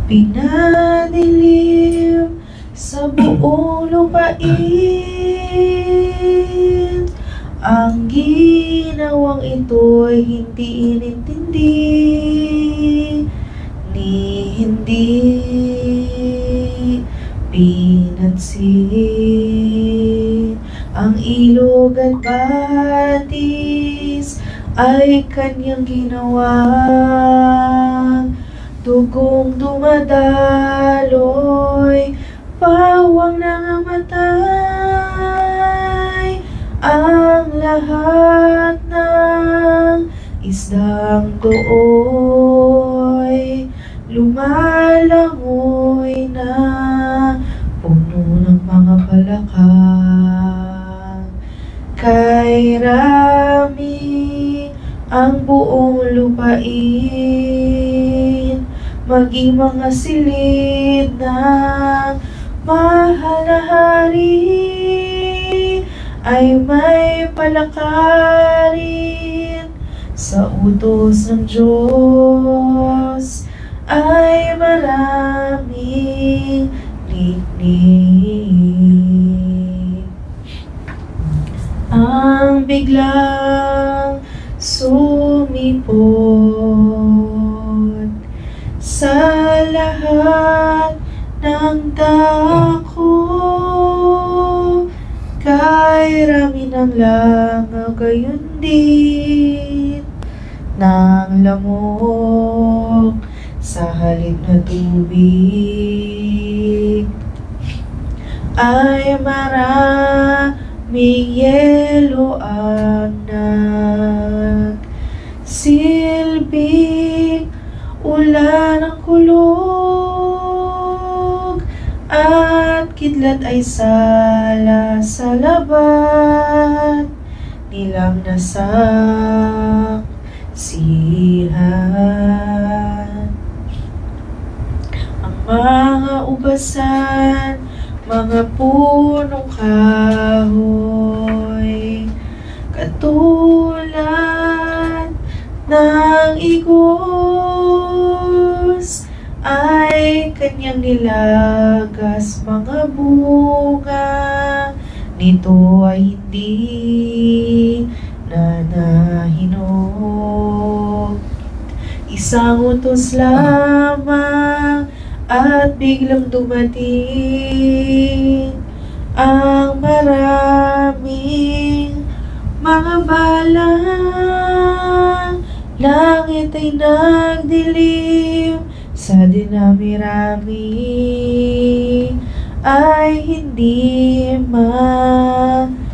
pinadilim sa buong lupain. Ang ginawang ito'y hindi inintindi, ni hindi pinansin. Ang ilog at batis ay kanyang ginawa, dugong dumadaloy, pawang nangamatay. Ang lahat ng isdang dooy lumalangoy na, puno ng mga palakang. Kay rami ang buong lupain, maging mga silid ng mahal na hari ay may palakarin. Sa utos ng Diyos ay maraming liklik. Ang biglang sumipot sa lahat ng dako, kay rami ng langaw, gayon din ng lamok sa halip na tubig. Ay maraming yelo ang nagsilbing ulan ng kulog, at kidlat ay sala sa labat nilang nasaksihan. Ang mga ubasan, mga punong kahoy, katulad ng igos, ay kanyang nilagas. Mga bunga nito ay hindi na nahinog. Isang utos lamang at biglang dumating ang maraming mga balang. Langit ay nagdilim, sa dinami-rami ay hindi maibilang.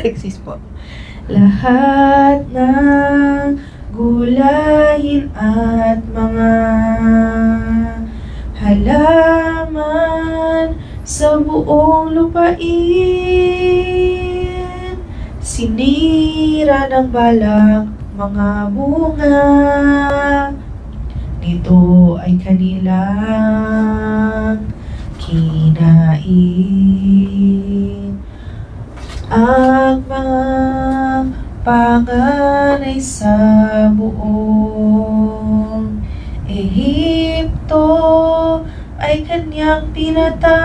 Excuse po. Lahat ng gulayin at mga halaman sa buong lupain, sinira ng balak mga bunga nito ay kanilang kinain. Ang mga panganay sa buong Ehipto ay kanyang pinatay,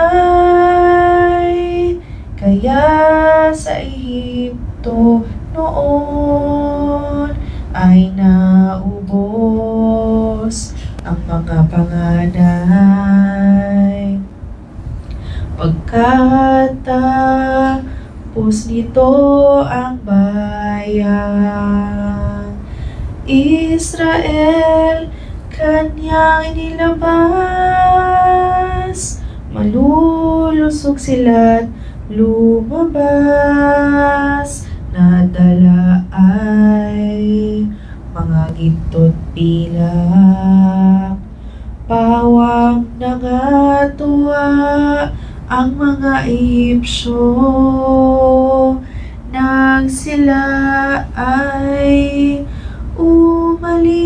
kaya sa Ehipto noon ay naubos ang mga panganay. Pagkatapos nito ang bayan Israel kanyang inilabas, malulusog sila't lumabas. Nadala ay mga ginto't pilak, pawang nangatuwa ang mga Ehipsyo nang sila ay umalis,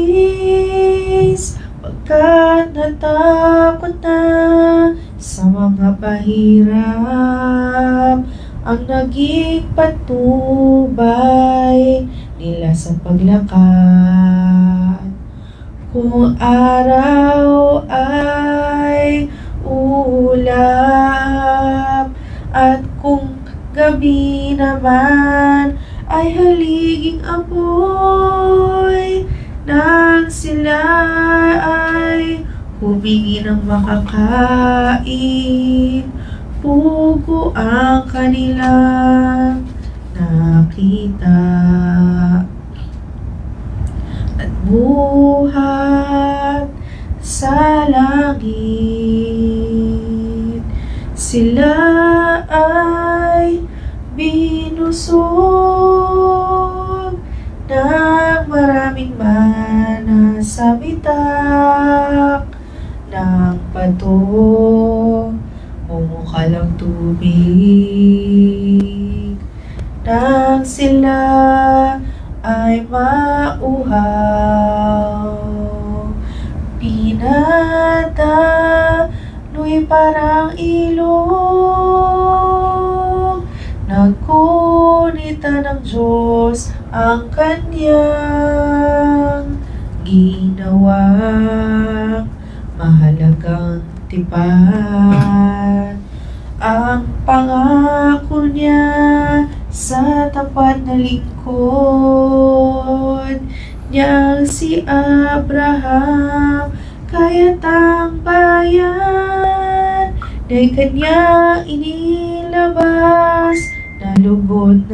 pagkat natakot na sa mga pahirap ang naging patnubay nila sa paglakad. Kung araw ay ulap at kung gabi naman ay haliging apoy, nang sila ay humingi ng makakain, pugo ang kanilang nakita. At buhat sa langit, sila ay binusog ng maraming mana sa bitak ng bato, mumukalang tubig. Nang sila ay mauhaw, pinadaloy parang ilog. Nagkunita ng Diyos ang kanyang ginawang mahalagang tipan. Ang pangako niya sa tapat na lingkod niyang si Abraham, kaya't ang bayan na'y kanyang inilabas na lugod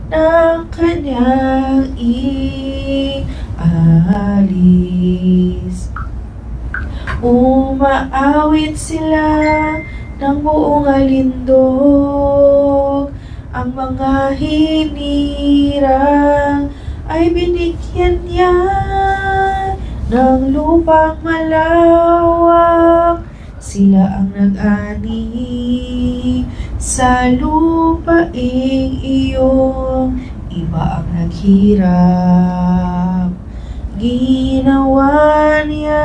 ng kanyang ialis. Umaawit sila ng buong alindog, ang mga hinirang ay binigyan niya ng lupang malawak. Sila ang nag-ani sa lupaing iyong, iba ang naghirap. Ginawa niya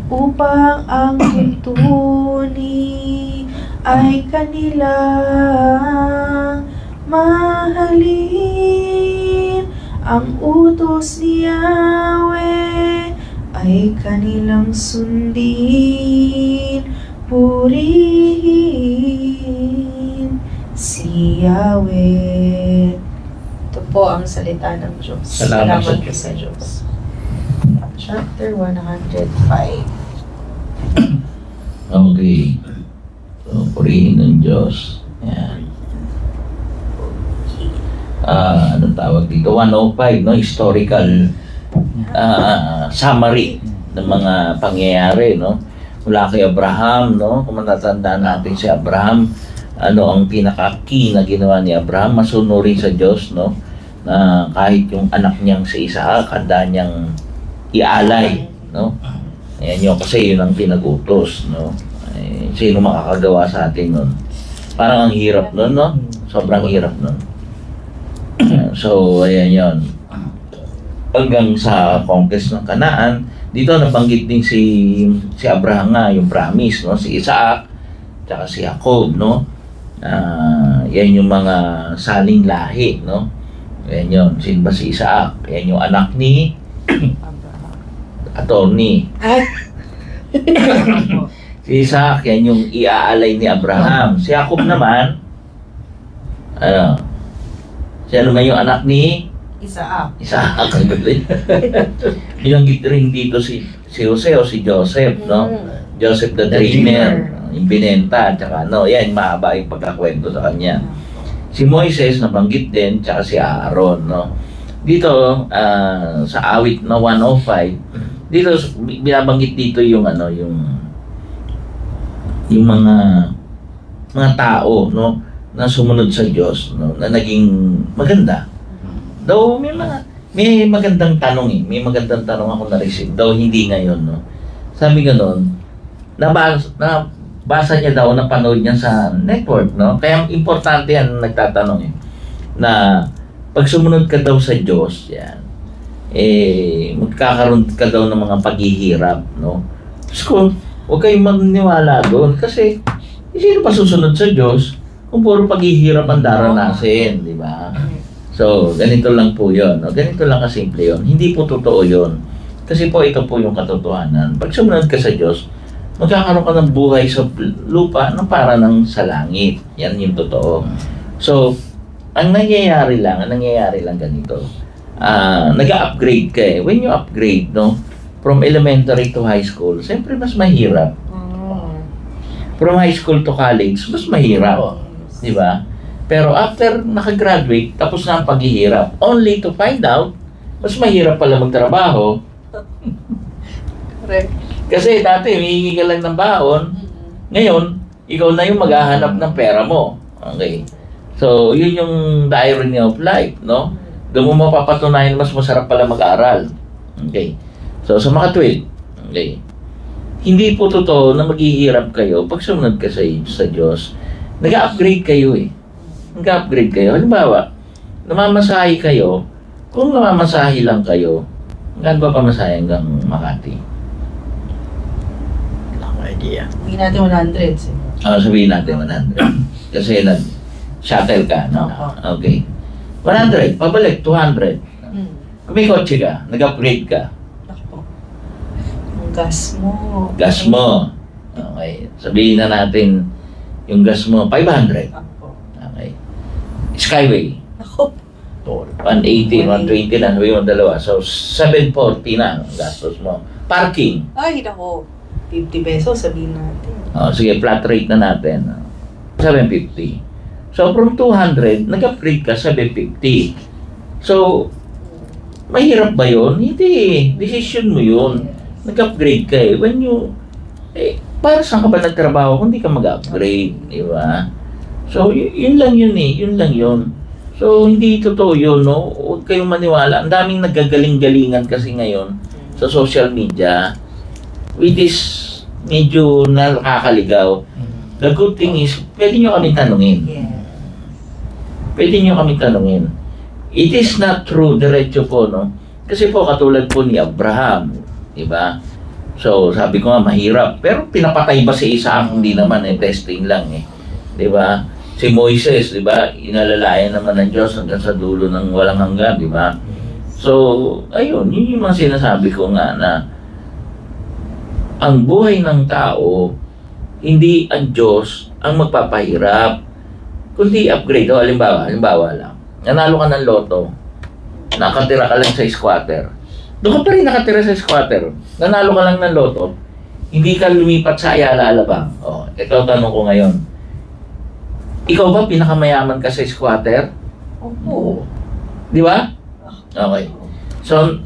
upang ang tuntunin ay kanilang mahalin. Ang utos ni Yahweh ay kanilang sundin. Purihin si Yahweh. Ito po ang salita ng Diyos. Salamat sa po sa Diyos. Chapter 105. Okay. So, purihin ng Diyos. Yan. Anong tawag dito? 105, no? Historical summary ng mga pangyayari, no? Mula kay Abraham, no? Kung matatandaan natin si Abraham, ano ang pinaka-key na ginawa ni Abraham? Masunurin sa Diyos, no? Na kahit yung anak niyang si Isaac, handa niyang ialay, no? Ayan yun, kasi yun ang pinag-utos, no? Eh, sino makakagawa sa atin nun? Parang ang hirap nun, no? Sobrang hirap nun. So, ayan yun. Hanggang sa conquest ng Kanaan, dito nabanggit din si Abraham nga, yung promise, no? Si Isaac, tsaka si Jacob, no? Yan yung mga saling lahi, no? Ayan yun. Sino ba si Isaac? Yan yung anak ni attorney. Si Isaac, yan yung iaalay ni Abraham. Si Jacob naman, ano? Siya naman yung anak ni Isaac. Isaac, ang galing. Binanggit rin dito si Jose o si Joseph, no? Joseph the Dreamer, yung binenta, tsaka ano, yan, mahaba yung pagkakwento sa kanya. Si Moises, nabanggit din, tsaka si Aaron, no? Dito, sa awit na 105, dito, binabanggit dito yung ano, yung mga tao, no? Na sumunod sa Diyos, no? Na naging maganda. Though may magandang tanong may magandang tanong ako na-receive, though hindi ngayon, no? Sabi gano'n, nabasa niya daw, napanood niya sa network, no? Kaya importante yan, nagtatanong na pag sumunod ka daw sa Diyos, yan, magkakaroon ka daw ng mga paghihirap, no? So, huwag kayong maniniwala doon kasi sino pa susunod sa Diyos kung puro paghihirap ang daranasin, di ba? So, ganito lang po yun. No? Ganito lang kasimple yun. Hindi po totoo yun. Kasi po ito po yung katotohanan. Pag sumunod ka sa Diyos, magkakaroon ka ng buhay sa lupa na para ng sa langit. Yan yung totoo. So, ang nangyayari lang ganito. Nag-upgrade ka eh. When you upgrade, no, from elementary to high school, siyempre mas mahirap. From high school to college, mas mahirap. Di ba? Pero after nakagraduate, tapos na ang paghihirap, only to find out, mas mahirap pala magtrabaho. Correct. Kasi dati, hihingi ka lang ng baon. Ngayon, ikaw na yung maghahanap ng pera mo. Okay. So, yun yung the irony of life, no? Doon mo mapapatunayan, mas masarap pala mag-aral. Okay. So, sa mga tweet, okay, hindi po totoo na maghihirap kayo pag sumunod ka sa Diyos. Nag-upgrade kayo eh. Nag-upgrade kayo. Halimbawa, namamasahe kayo. Kung namamasahe lang kayo, gaano ba pamasahe hanggang Makati? Idea. Hindi natin 100. Sabihin natin 100. Kasi nag-shuttle ka, no? Okay. 100, pabalik, 200. Kung may kotse ka, nag-upgrade ka. Ako. Yung gas mo. Gas mo. Okay. Sabihin na natin, yung gas mo, 500. Ako. Okay. Skyway, Ako. 180, 120 na, sabihin mo dalawa. So, 740 na ang gastos mo. Parking. Ay, nako. 50 pesos, sabihin natin. Sige, flat rate na natin. 750. So, from 200, nag-upgrade ka 750. So, mahirap ba yun? Hindi. Decision mo yun. Nag-upgrade ka eh. When you, para saan ka ba nagtrabaho kung hindi ka mag-upgrade? Di ba? So, yun lang yun eh. Yun lang yun. So, hindi totoo yun, no? Huwag kayong maniwala. Ang daming nagagaling-galingan kasi ngayon sa social media. Which is medyo nakakaligaw. The good thing is, pwede nyo kami tanungin. Yeah. Pwede nyo kami tanungin. It is not true, diretso po, no? Kasi po, katulad po ni Abraham, di ba? So, sabi ko nga, mahirap. Pero pinapatay ba si Isaac? Hindi naman, testing lang, eh. Di ba? Si Moises, di ba? Inalalayan naman ng Diyos hanggang sa dulo ng walang hanggan, di ba? So, ayun, yun yung mga sinasabi ko nga na ang buhay ng tao, hindi ang Diyos ang magpapahirap, kundi upgrade. O, halimbawa lang, nanalo ka ng loto, nakatira ka lang sa squatter. Doon ka pa rin nakatira sa squatter, nanalo ka lang ng loto, hindi ka lumipat sa Ayala Alabang. O, ito tanong ko ngayon. Ikaw ba pinakamayaman ka sa squatter? Opo. Di ba? Okay. So,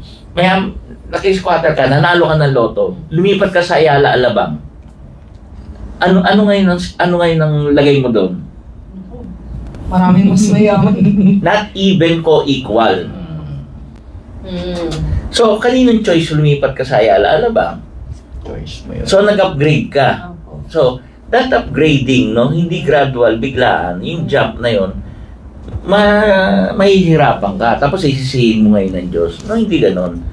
naki-squatter ka, nanalo ka ng loto, lumipat ka sa Ayala Alabang. Ano ngayon ang lagay mo doon? Maraming mas mayaman. Not even co-equal. So, kaninong choice lumipat ka sa Ayala Alabang? Choice mo yun. So, nag-upgrade ka. So, that upgrading, no, hindi gradual, biglaan, yung jump na yon, mahihirapan ka. Tapos, isisihin mo ngayon ng Diyos. No, hindi ganon.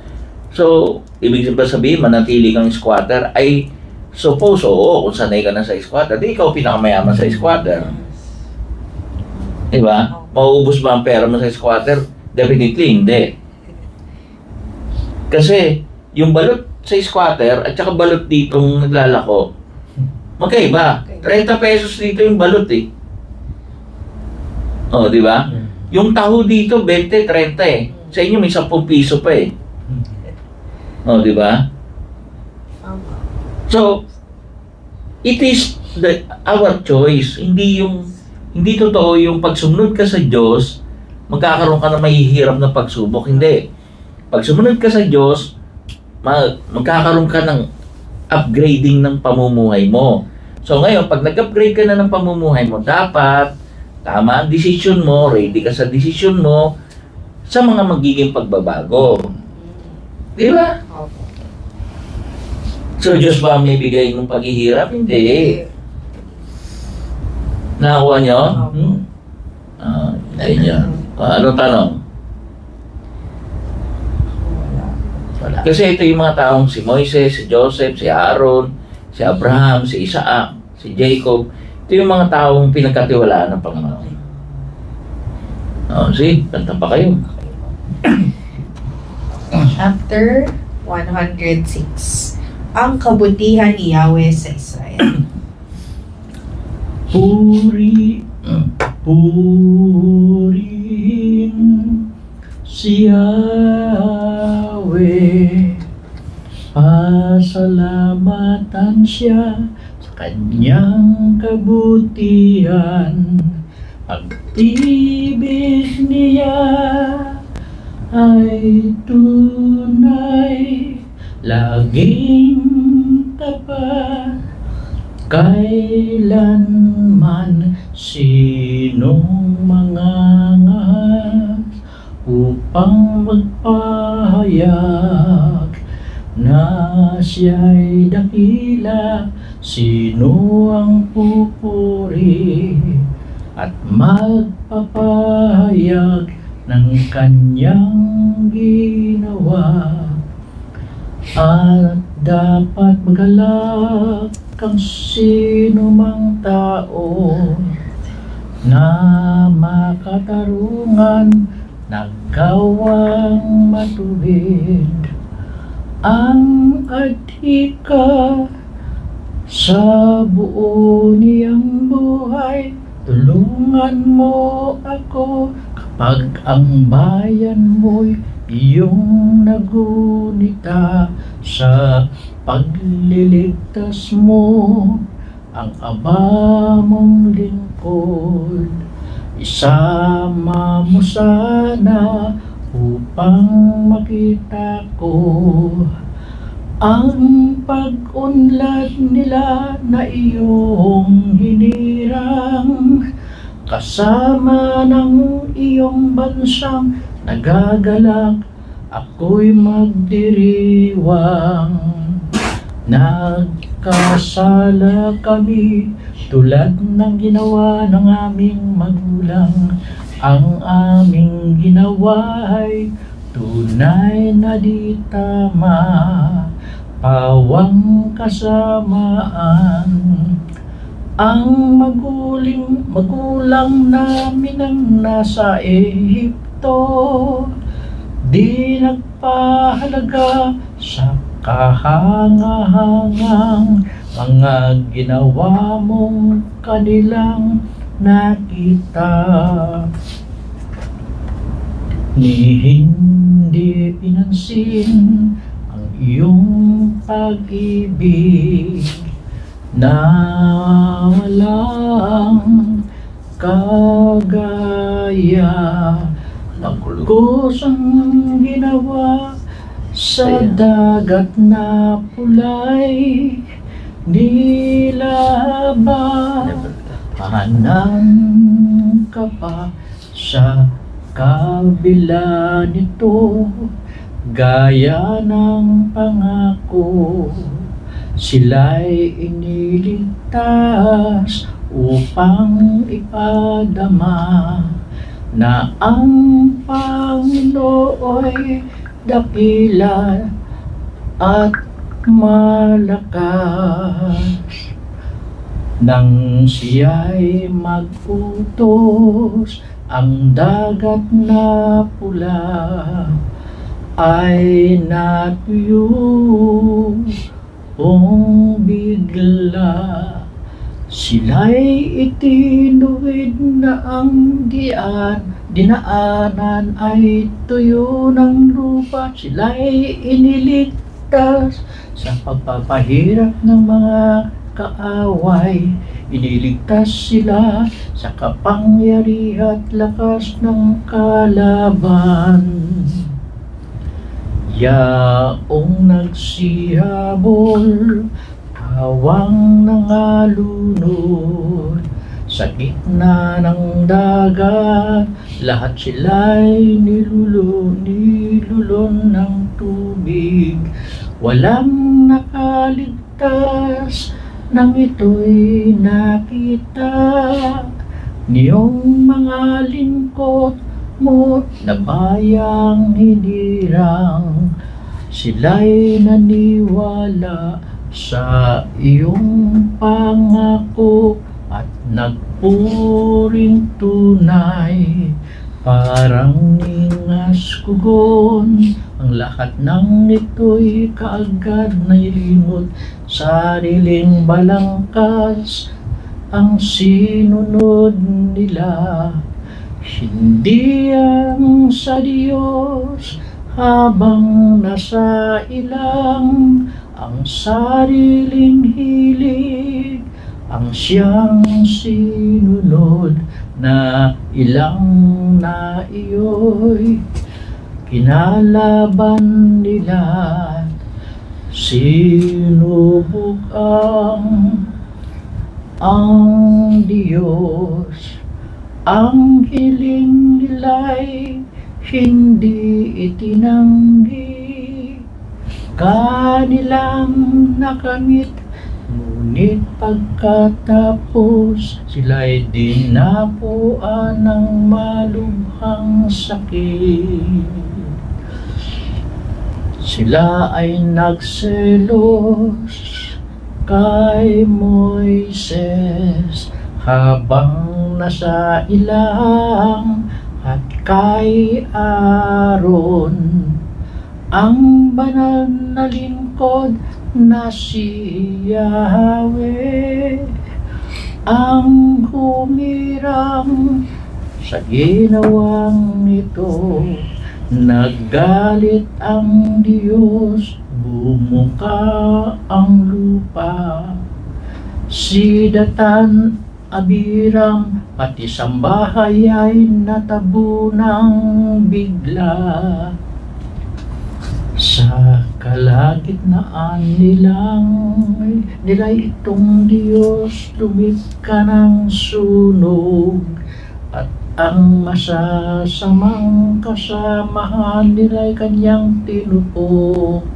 So, ibig sabihin, manatili kang squatter, ay suppose, oo, kung sanay ka na sa squatter, di ikaw pinakamayaman sa squatter. Diba? Mauubos ba ang pera mo sa squatter? Definitely, hindi. Kasi, yung balot sa squatter at saka balot ditong naglalako, magkaiba. 30 pesos dito yung balot eh. O, di ba? Yung taho dito, 20, 30 eh. Sa inyo, may 10 piso pa eh. O, di ba? So, it is our choice. Hindi totoo yung pag sumunod ka sa Diyos, magkakaroon ka na mahihirap na pagsubok. Hindi. Pag sumunod ka sa Diyos, magkakaroon ka ng upgrading ng pamumuhay mo. So ngayon, pag nag-upgrade ka na ng pamumuhay mo, dapat tama ang decision mo, ready ka sa decision mo sa mga magiging pagbabago. Di ba? So Diyos ba may bigay ng paghihirap? Hindi. Nakakuha niyo? Hindi niyo. Anong tanong? Wala. Kasi ito yung mga taong si Moises, si Joseph, si Aaron, si Abraham, si Isaac, si Jacob. Ito yung mga taong pinagkatiwalaan ng Panginoon. Sige, kanta pa kayo. Chapter 106. Ang kabutihan ni Yahweh sa Israel. Purihin si Yahweh, pasalamatan siya sa kanyang kabutihan. Pag-ibig niya ay tunay, laging tapat, kailanman sinong mangangas upang magpahayag na siya'y dakila. Sino ang pupuri at magpapahayag ng kanyang ginawa? At dapat magalak ang sino mang tao na makatarungan, nagawang matuwid ang adhika sa buo niyang buhay. Tulungan mo ako kapag ang bayan mo'y iyong nagunita. Sa pagliligtas mo ang aba mong lingkod, isama mo sana upang makita ko ang pag-unlad nila na iyong hinirang, kasama ng iyong bansang nagagalak. Ako'y magdiriwang. Nagkasala kami tulad ng ginawa ng aming magulang. Ang aming ginawa ay tunay na di tama, pawang kasamaan. Ang magulang namin ang nasa Ehipto, di nagpahalaga sa kahangahangang mga ginawa mong kanilang nakita. Ni hindi pinansin ang iyong pag-ibig na walang kagaya. Magkulkos ang ginawa sa dagat na pulay, nilabanan ka pa sa kabila nito, gaya ng pangako. Sila'y iniligtas upang ipadama na ang Panginoo'y dakila at malakas. Nang siya'y mag-utos, ang dagat na pula ay natuyo bigla. Sila'y itinuwid na ang dinaanan ay tuyo ng lupa. Sila'y iniligtas sa pagpapahirap ng mga kaaway. Iniligtas sila sa kapangyarihan at lakas ng kalaban. Yaong nagsihabol, hawang nangalunod sa gitna ng dagat, lahat sila'y nilulon ng tubig. Walang nakaligtas nang ito'y nakita niyong mga lingkod mo na bayang hinirang. Sila'y naniwala sa iyong pangako at nagpuring tunay Parang ningas kugon, ang lahat ng ito'y kaagad na ilimot. Sariling balangkas ang sinunod nila. Hindi ang sa Diyos habang nasa ilang ang sariling hilig, ang siyang sinunod na ilang na iyo'y kinalaban nila. Sinubok ang Diyos, ang hiling nila'y hindi itinanggi. Kanilang nakamit, ngunit pagkatapos sila'y dinapuan ng malubhang sakit. Sila ay nagselos kay Moises habang nasa ilang at kay Aaron, ang banal na lingkod na si Yahweh ang humirang sa ginawang ito. Naggalit ang Diyos, bumuka ang lupa. Si Datan, Abiram, pati sambahay ay natabunang bigla. Sa kalagitnaan nila itong Diyos, lumikha ng sunog, at ang masasamang kasamahan nila'y kanyang tinupok.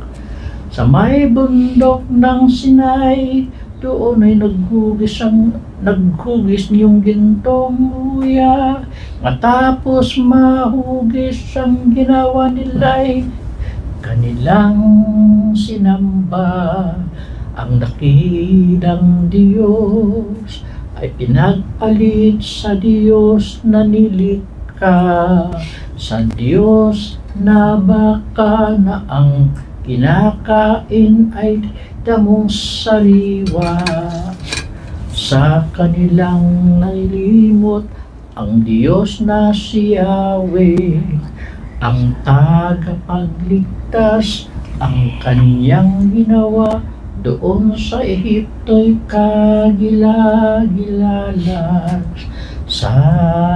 Sa may bundok ng Sinai, doon ay naghugis niyong gintong luya. Matapos mahugis ang ginawa nila'y kanilang sinamba. Ang dakilang Diyos ay pinagpalit sa Diyos na nilikha, sa Diyos na baka na ang kinakain ay damong sariwa. Sa kanilang nailimot ang Diyos na si Yahweh, ang tagapagligtas, ang kaniyang ginawa doon sa Ehipto'y kagila-gilalas. Sa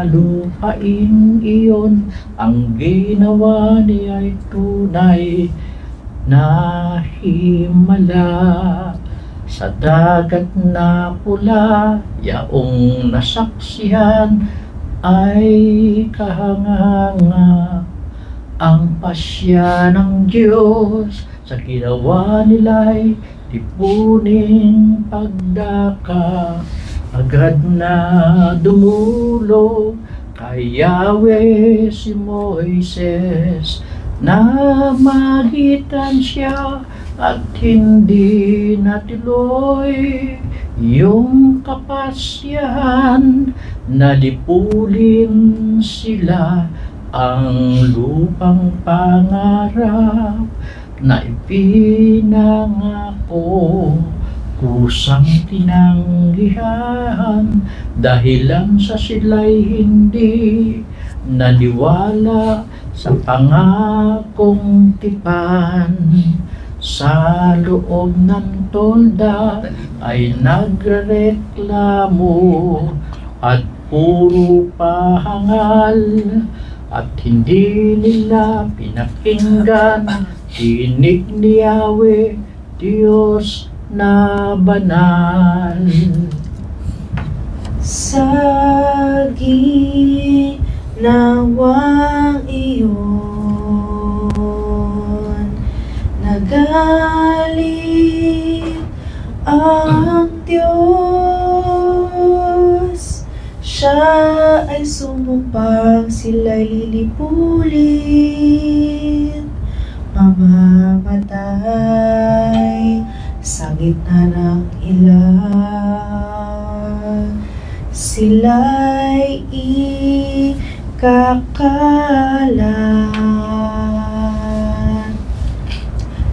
lupain iyon ang ginawa niya'y tunay na himala. Sa dagat na pula, yaong nasaksihan ay kahanga-hanga. Ang pasya ng Diyos sa ginawa nila'y tipunin pagdaka. Agad na dumulo kay Yahweh si Moises, na magitan siya at hindi natuloy yung kapasyahan. Nalipulin sila ang lupang pangarap na ipinangako, kusang tinanggihan dahilan sa sila'y hindi naniwala sa pangakong tipan. Sa loob ng tolda ay nagreklamo at puro pahangal, at hindi nila pinakinggan tinig ni Yahweh, Diyos na banal. Sa ginawang iyon, nagalit ang Diyos. Siya ay sumupang, sila'y lilipulin, mamamatay sa gitna ng ilang. Sila'y pagkakalat,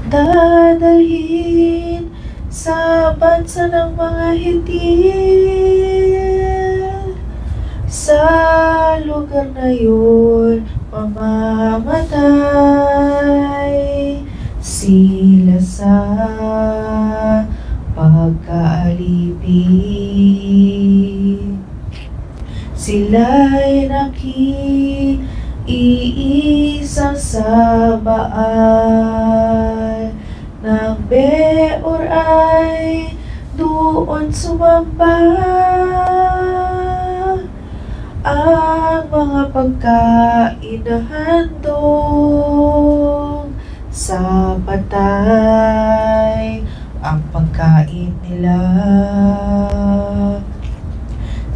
dadalhin sa bansa ng mga hitil. Sa lugar na yun, mamamatay sila sa pagkaalipin. Sila'y naki-iisa sa Baal, ng Beor ay doon sumamba. Ang mga pagkain na handog sa patay, ang pagkain nila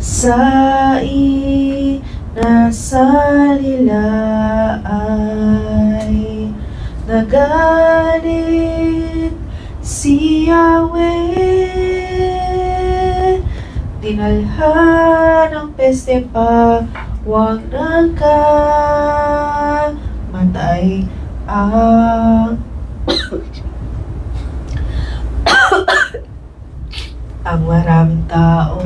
sa inasalila ay nagalit si Yahweh. Dinalhan ang peste pa, huwag nagkamatay ang ang maraming tao.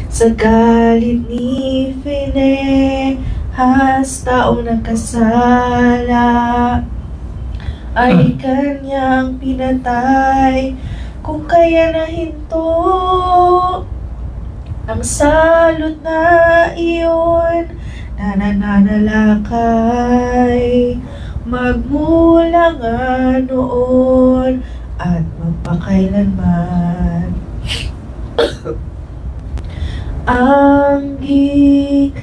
Sa galit ni Phinehas, taong nagkasala, ay kanyang pinatay. Kung kaya na hinto ang salot na iyon na nananalakay, magmula nga noon at magpakailanman. Ang ginawang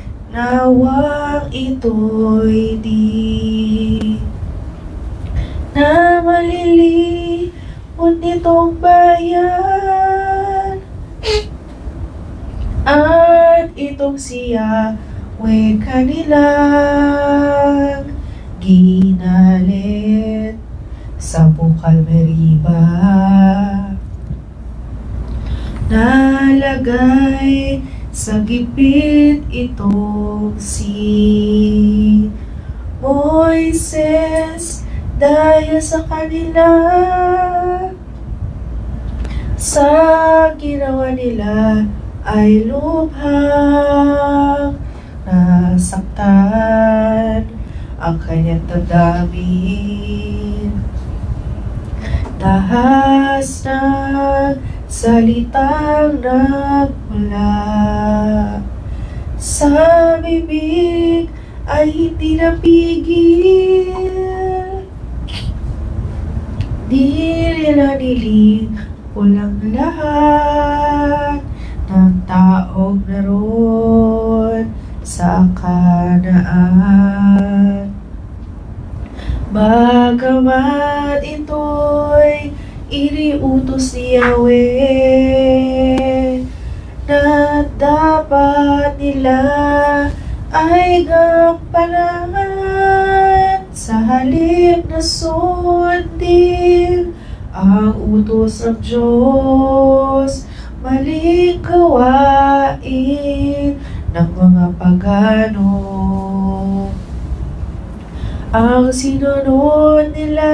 ito'y di na malilimot nitong bayan, at itong si Yahweh kanilang ginalit sa Bukal Meriba. Nalagay sa gipit itong si Moises dahil sa kanila, sa ginawa nila ay lubhang nasaktan ang kanyang damdamin. Dahas ng salitang nagmula sa bibig ay hindi napigil. Di nila niling walang lahat ng taong naroon sa Kanaan. Bagamat ito'y iniutos ni Yahweh na dapat nila ay gampanan, sa halip na sundin ang utos ng Diyos, maling gawain ng mga pagano. Ang sinunod nila,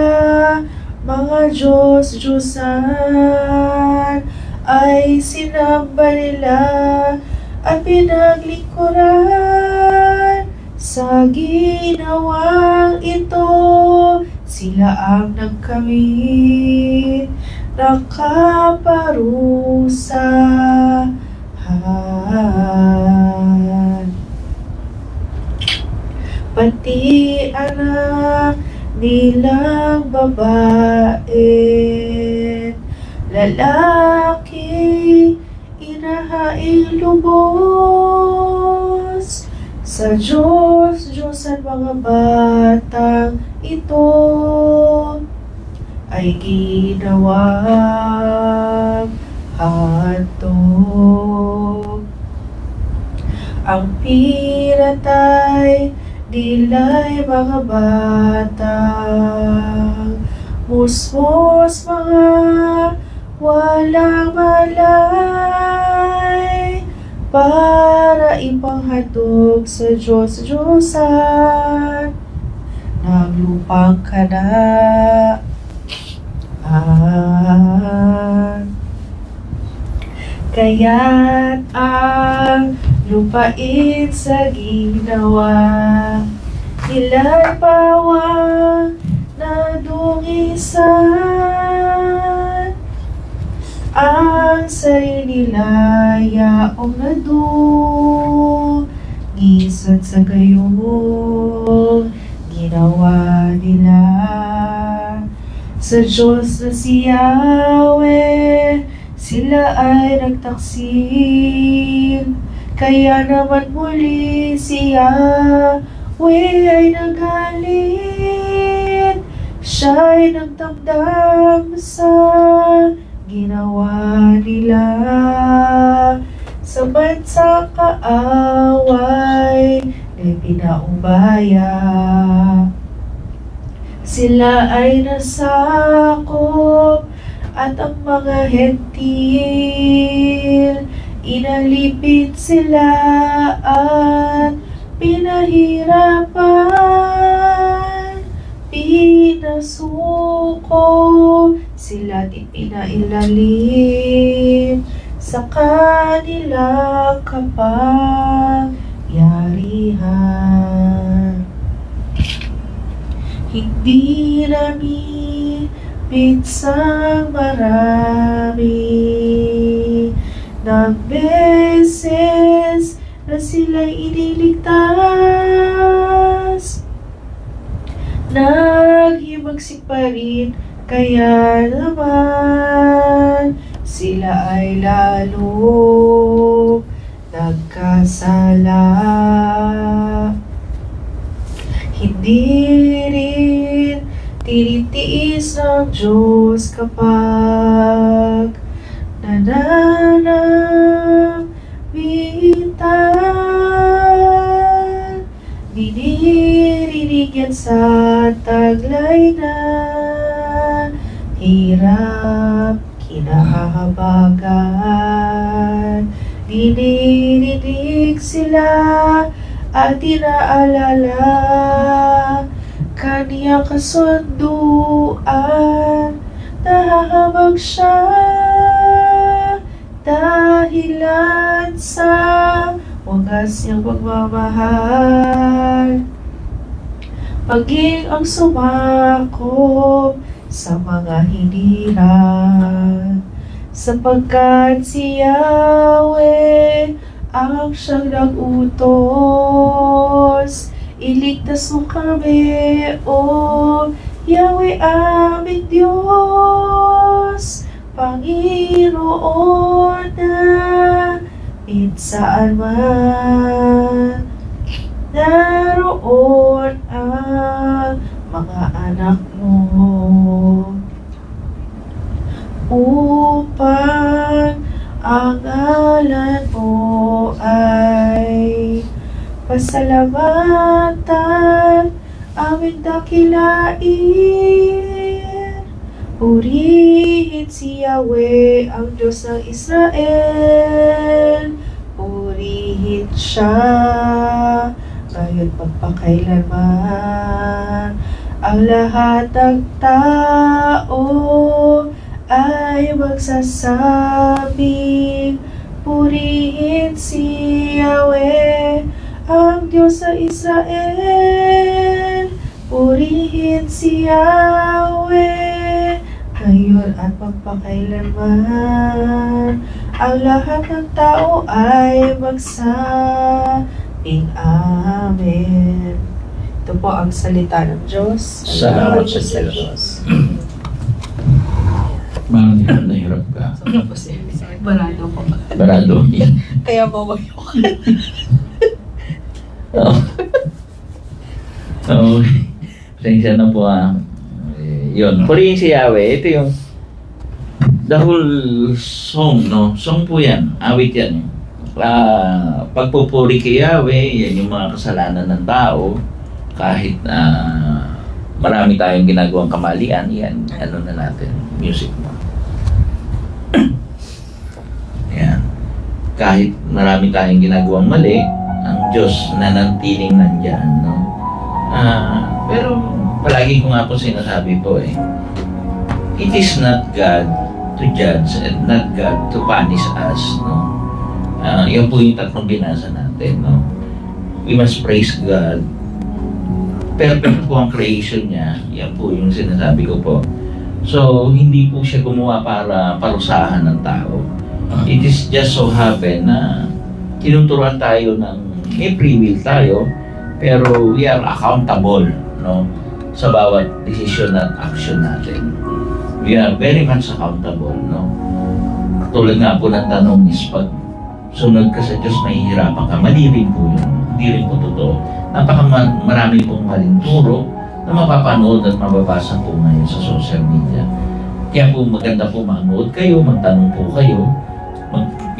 mga Diyos-Diyosan, ay sinamba nila at pinaglingkuran. Sa ginawang ito, sila ang nagkamit ng kaparusahan. Pati anak nilang babae, lalaki, inahaing lubos. Sa Diyos-Diyosan mga batang ito ay ginawang handog. Ang pinatay nila'y mga batang musmos, mga walang malay, para ipanghatog sa Diyos-Diyosan. Naglupang ka na. Kaya't ang lupain sa ginawa nila'y pawang nadungisan. Ang sarili nila yaong nadungisan sa gayong ginawa nila. Sa Diyos na si Yahweh, sila ay nagtaksil. Kaya naman muli si Yahweh ay nagalit. Siya'y nagtamdam sa ginawa nila. Sa bansang kaaway na pinaumbaya, sila ay nasakop at ang mga hentil inalipit sila at pinahirapan. Pinasuko sila at ipinailalim sa kanilang kapangyarihan. Hindi namin pinsang marami ng beses na sila'y iniligtas. Naghimagsik pa rin, kaya naman sila ay lalo nagkasala. Hindi rin tinitiis ng Diyos kapag nananambitan. Dinirinig yan sa taglay na hirap kinahahabagan. Dinirinig sila at inaalala kaniyang kasunduan. Nahahabag siya dahilan sa wagas niyang pagmamahal. Maging ang sumakop sa mga hinirang, sapagkat si Yahweh ang siyang nag-utos. Iligtas mo kami, O Yahweh aming Diyos, Panginoon na saan man naroon ang mga anak mo, upang ang ngalan mo ay pasalamatan, aming dakilain. Purihin si Yahweh, ang Diyos ng Israel. Purihin siya ngayon pagpakailanman. Ang lahat ng tao ay magsasabing, purihin si Yahweh, ang Diyos sa Israel. Purihin si Yahweh ngayon at magpakailanman. Ang lahat ng tao ay magsabing amen. Ito po ang salita ng Diyos. Salamat sa Diyos. Parang nahirap ka. Barado po. Barado. Kaya babayo ka. Oo. Oo. Pasensya na po yun. Purihin si Yahweh. Ito yung the whole song, no? Song po yan. Awit yan. Pagpupuri kay Yahweh, yan yung mga kasalanan ng tao. Kahit marami tayong ginagawang kamalian, yan, ano na natin, music mo. Yan. kahit marami tayong ginagawang mali, ang Diyos nanantiling nandyan, no? Pero palagi ko nga po sinasabi po it is not God to judge and not God to punish us, no? Yan po yung tatlong binasa natin, no? We must praise God. Perfect po ang creation niya. Yan po yung sinasabi ko po. So, hindi po siya gumawa para parusahan ng tao. It is just so happen na tinuturuan tayo ng may free will tayo, pero we are accountable, no, sa bawat decision at action natin. We are very much accountable, no. Tulad nga po ng tanong is, pag sunod ka sa Diyos, mahihirapan ka. Mali rin po yun. Hindi rin po totoo. Marami pong maling turo na mapapanood at mababasa po ngayon sa social media. Kaya po maganda po manood kayo, magtanong po kayo,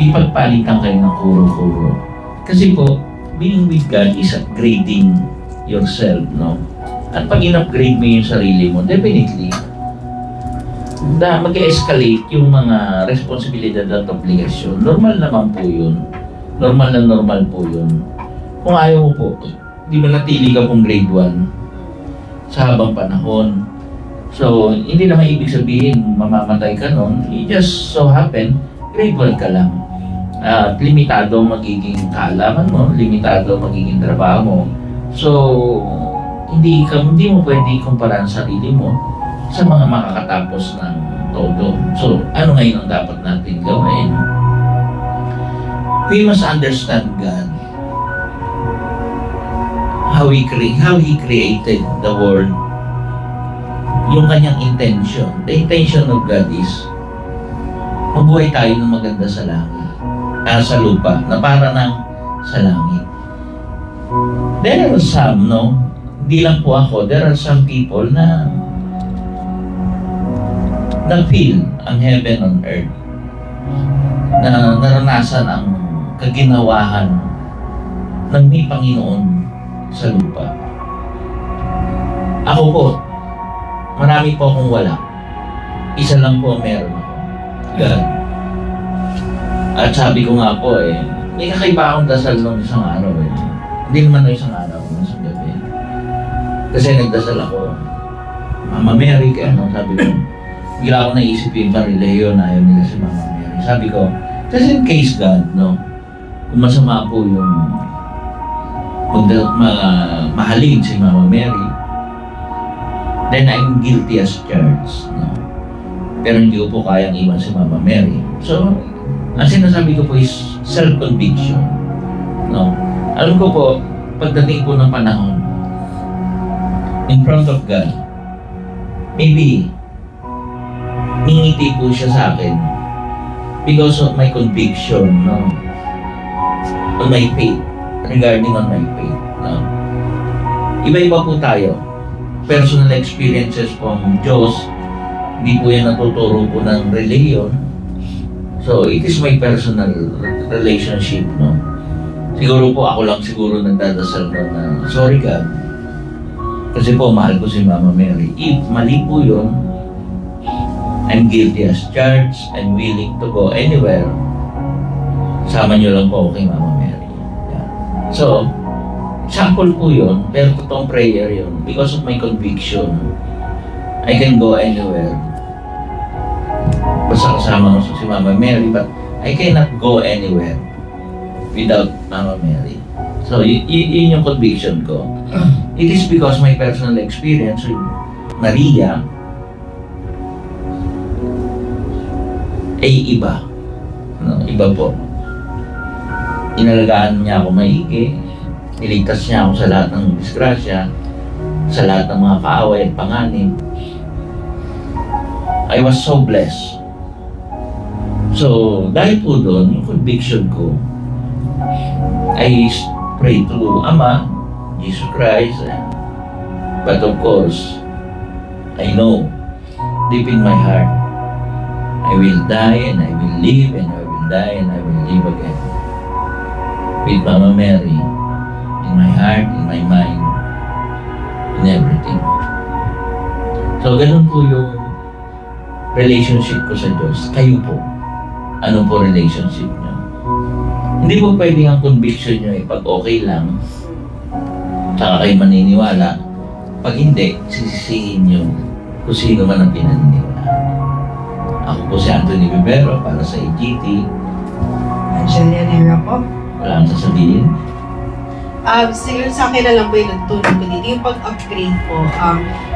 ipagpalitan kayo ng kuro-kuro. Kasi po, being with God is upgrading yourself, no? At pag in-upgrade mo yung sarili mo, definitely, mag-escalate yung mga responsibilidad at obligasyon. Normal naman po yun. Normal po yun. Kung ayaw mo po, di ba natili ka pong grade 1 sa habang panahon. So, hindi naman ibig sabihin mamamatay ka nun. It just so happen, grade 1 ka lang. At limitado magiging kaalaman mo, limitado magiging trabaho mo. So, hindi mo pwede ikumpara ang sarili mo sa mga makakatapos ng todo. So, ano ngayon ang dapat natin gawin? We must understand God. How He created the world. Yung kanyang intention. The intention of God is mabuhay tayo ng maganda sa langit. Sa lupa, na para ng sa langit. There are some, no? Hindi lang po ako, there are some people na feel ang heaven on earth. Na naranasan ang kaginawahan ng may Panginoon sa lupa. Ako po, marami po akong wala. Isa lang po meron ako. God. At sabi ko nga po may kakaiba akong dasal nung isang araw Hindi naman nung isang araw, nung gabi. Kasi nagdasal ako. Mama Mary, sabi ko, bigla ako naisip yung Barileyo na ayaw nila si Mama Mary. Sabi ko, just in case God, no? Kung masama po yung mahalin si Mama Mary, then I'm guilty as charged, no? Pero hindi ko po kayang iwan si Mama Mary. So, ang sinasabi ko po is self-conviction, no? Alam ko po, pagdating po ng panahon, in front of God, maybe, ngingiti po siya sa akin because of my conviction, no? On my faith, regarding on my faith, no? Iba-iba po tayo. Personal experiences from Diyos, hindi po yan natuturo po ng religion. So, it is my personal relationship, no? Siguro po, ako lang siguro nagdadasal na, sorry God, kasi po, mahal ko si Mama Mary. If mali po yun, I'm guilty as charged, I'm willing to go anywhere. Sama niyo lang po ako kay Mama Mary. Yeah. So, sample po yun, pero totoong prayer yun. Because of my conviction, I can go anywhere. Basta kasama ko si Mama Mary, but I cannot go anywhere without Mama Mary. So, yun yung conviction ko. It is because my personal experience with Maria ay iba. No, iba po. Inalagaan niya ako maigi. Niligtas niya ako sa lahat ng disgrasya, sa lahat ng mga kaaway at panganib. I was so blessed. So, dahil po doon, yung conviction ko, I pray to Ama, Jesus Christ. But of course, I know, deep in my heart, I will die and I will live and I will die and I will live again. With Mama Mary, in my heart, in my mind, in everything. So, ganun po yung relationship ko sa Diyos. Kayo po, ano po relationship niyo? Hindi po pwedeng ang conviction nyo pag okay lang, tsaka kayo maniniwala. Pag hindi, sisisihin nyo kung sino man ang pinaniniwala. Ako po si Anthony Vivero para sa AGT. Angelia Nera po. Wala akong sasabihin. Siguro sa akin na lang po yung nagtulong ko dito, yung pag-upgrade po.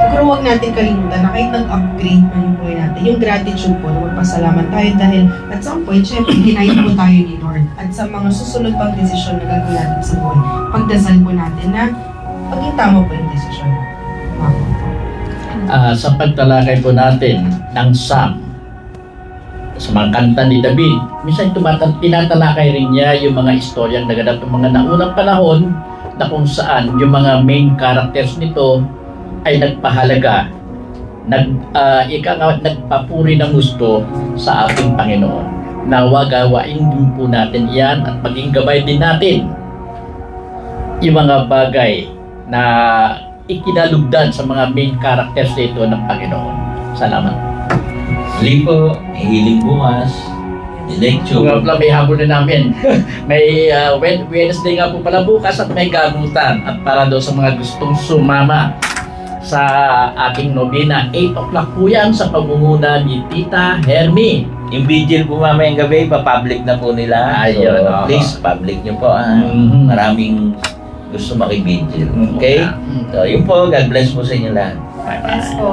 Siguro huwag natin kalimutan na kahit nag-upgrade man yung buhay natin, yung gratitude po, na magpasalamat tayo dahil at some point, syempre, hinayad po tayo ni Lord. At sa mga susunod pang desisyon na gagawin natin sa buhay, pagdasal po natin na maging tama po yung desisyon natin. Sa pagtalakay po natin ng Psalm, sa mga kanta ni David, minsan tinatalakay rin niya yung mga istoryang naganap ng mga naunang panahon na kung saan yung mga main characters nito ay nagpahalaga, nagpapuri ng gusto sa ating Panginoon. Nawa gawain din po natin yan at maging gabay din natin yung mga bagay na ikinalugdan sa mga main characters nito ng Panginoon. Salamat. Huli po, hihiling bukas, lecture. Nga pala, may habol na namin. May Wednesday nga po pala bukas at may gamutan. At para daw sa mga gustong sumama sa ating nobina, 8 o'clock po yan sa pamumuna ni Tita Hermie. Yung vigil po mamayang gabi, pa-public na po nila. Ayun, So, please, public nyo po. Maraming gusto makibigil. Okay? So, yun po. God bless po sa inyo lahat. Bye-bye. Yes po.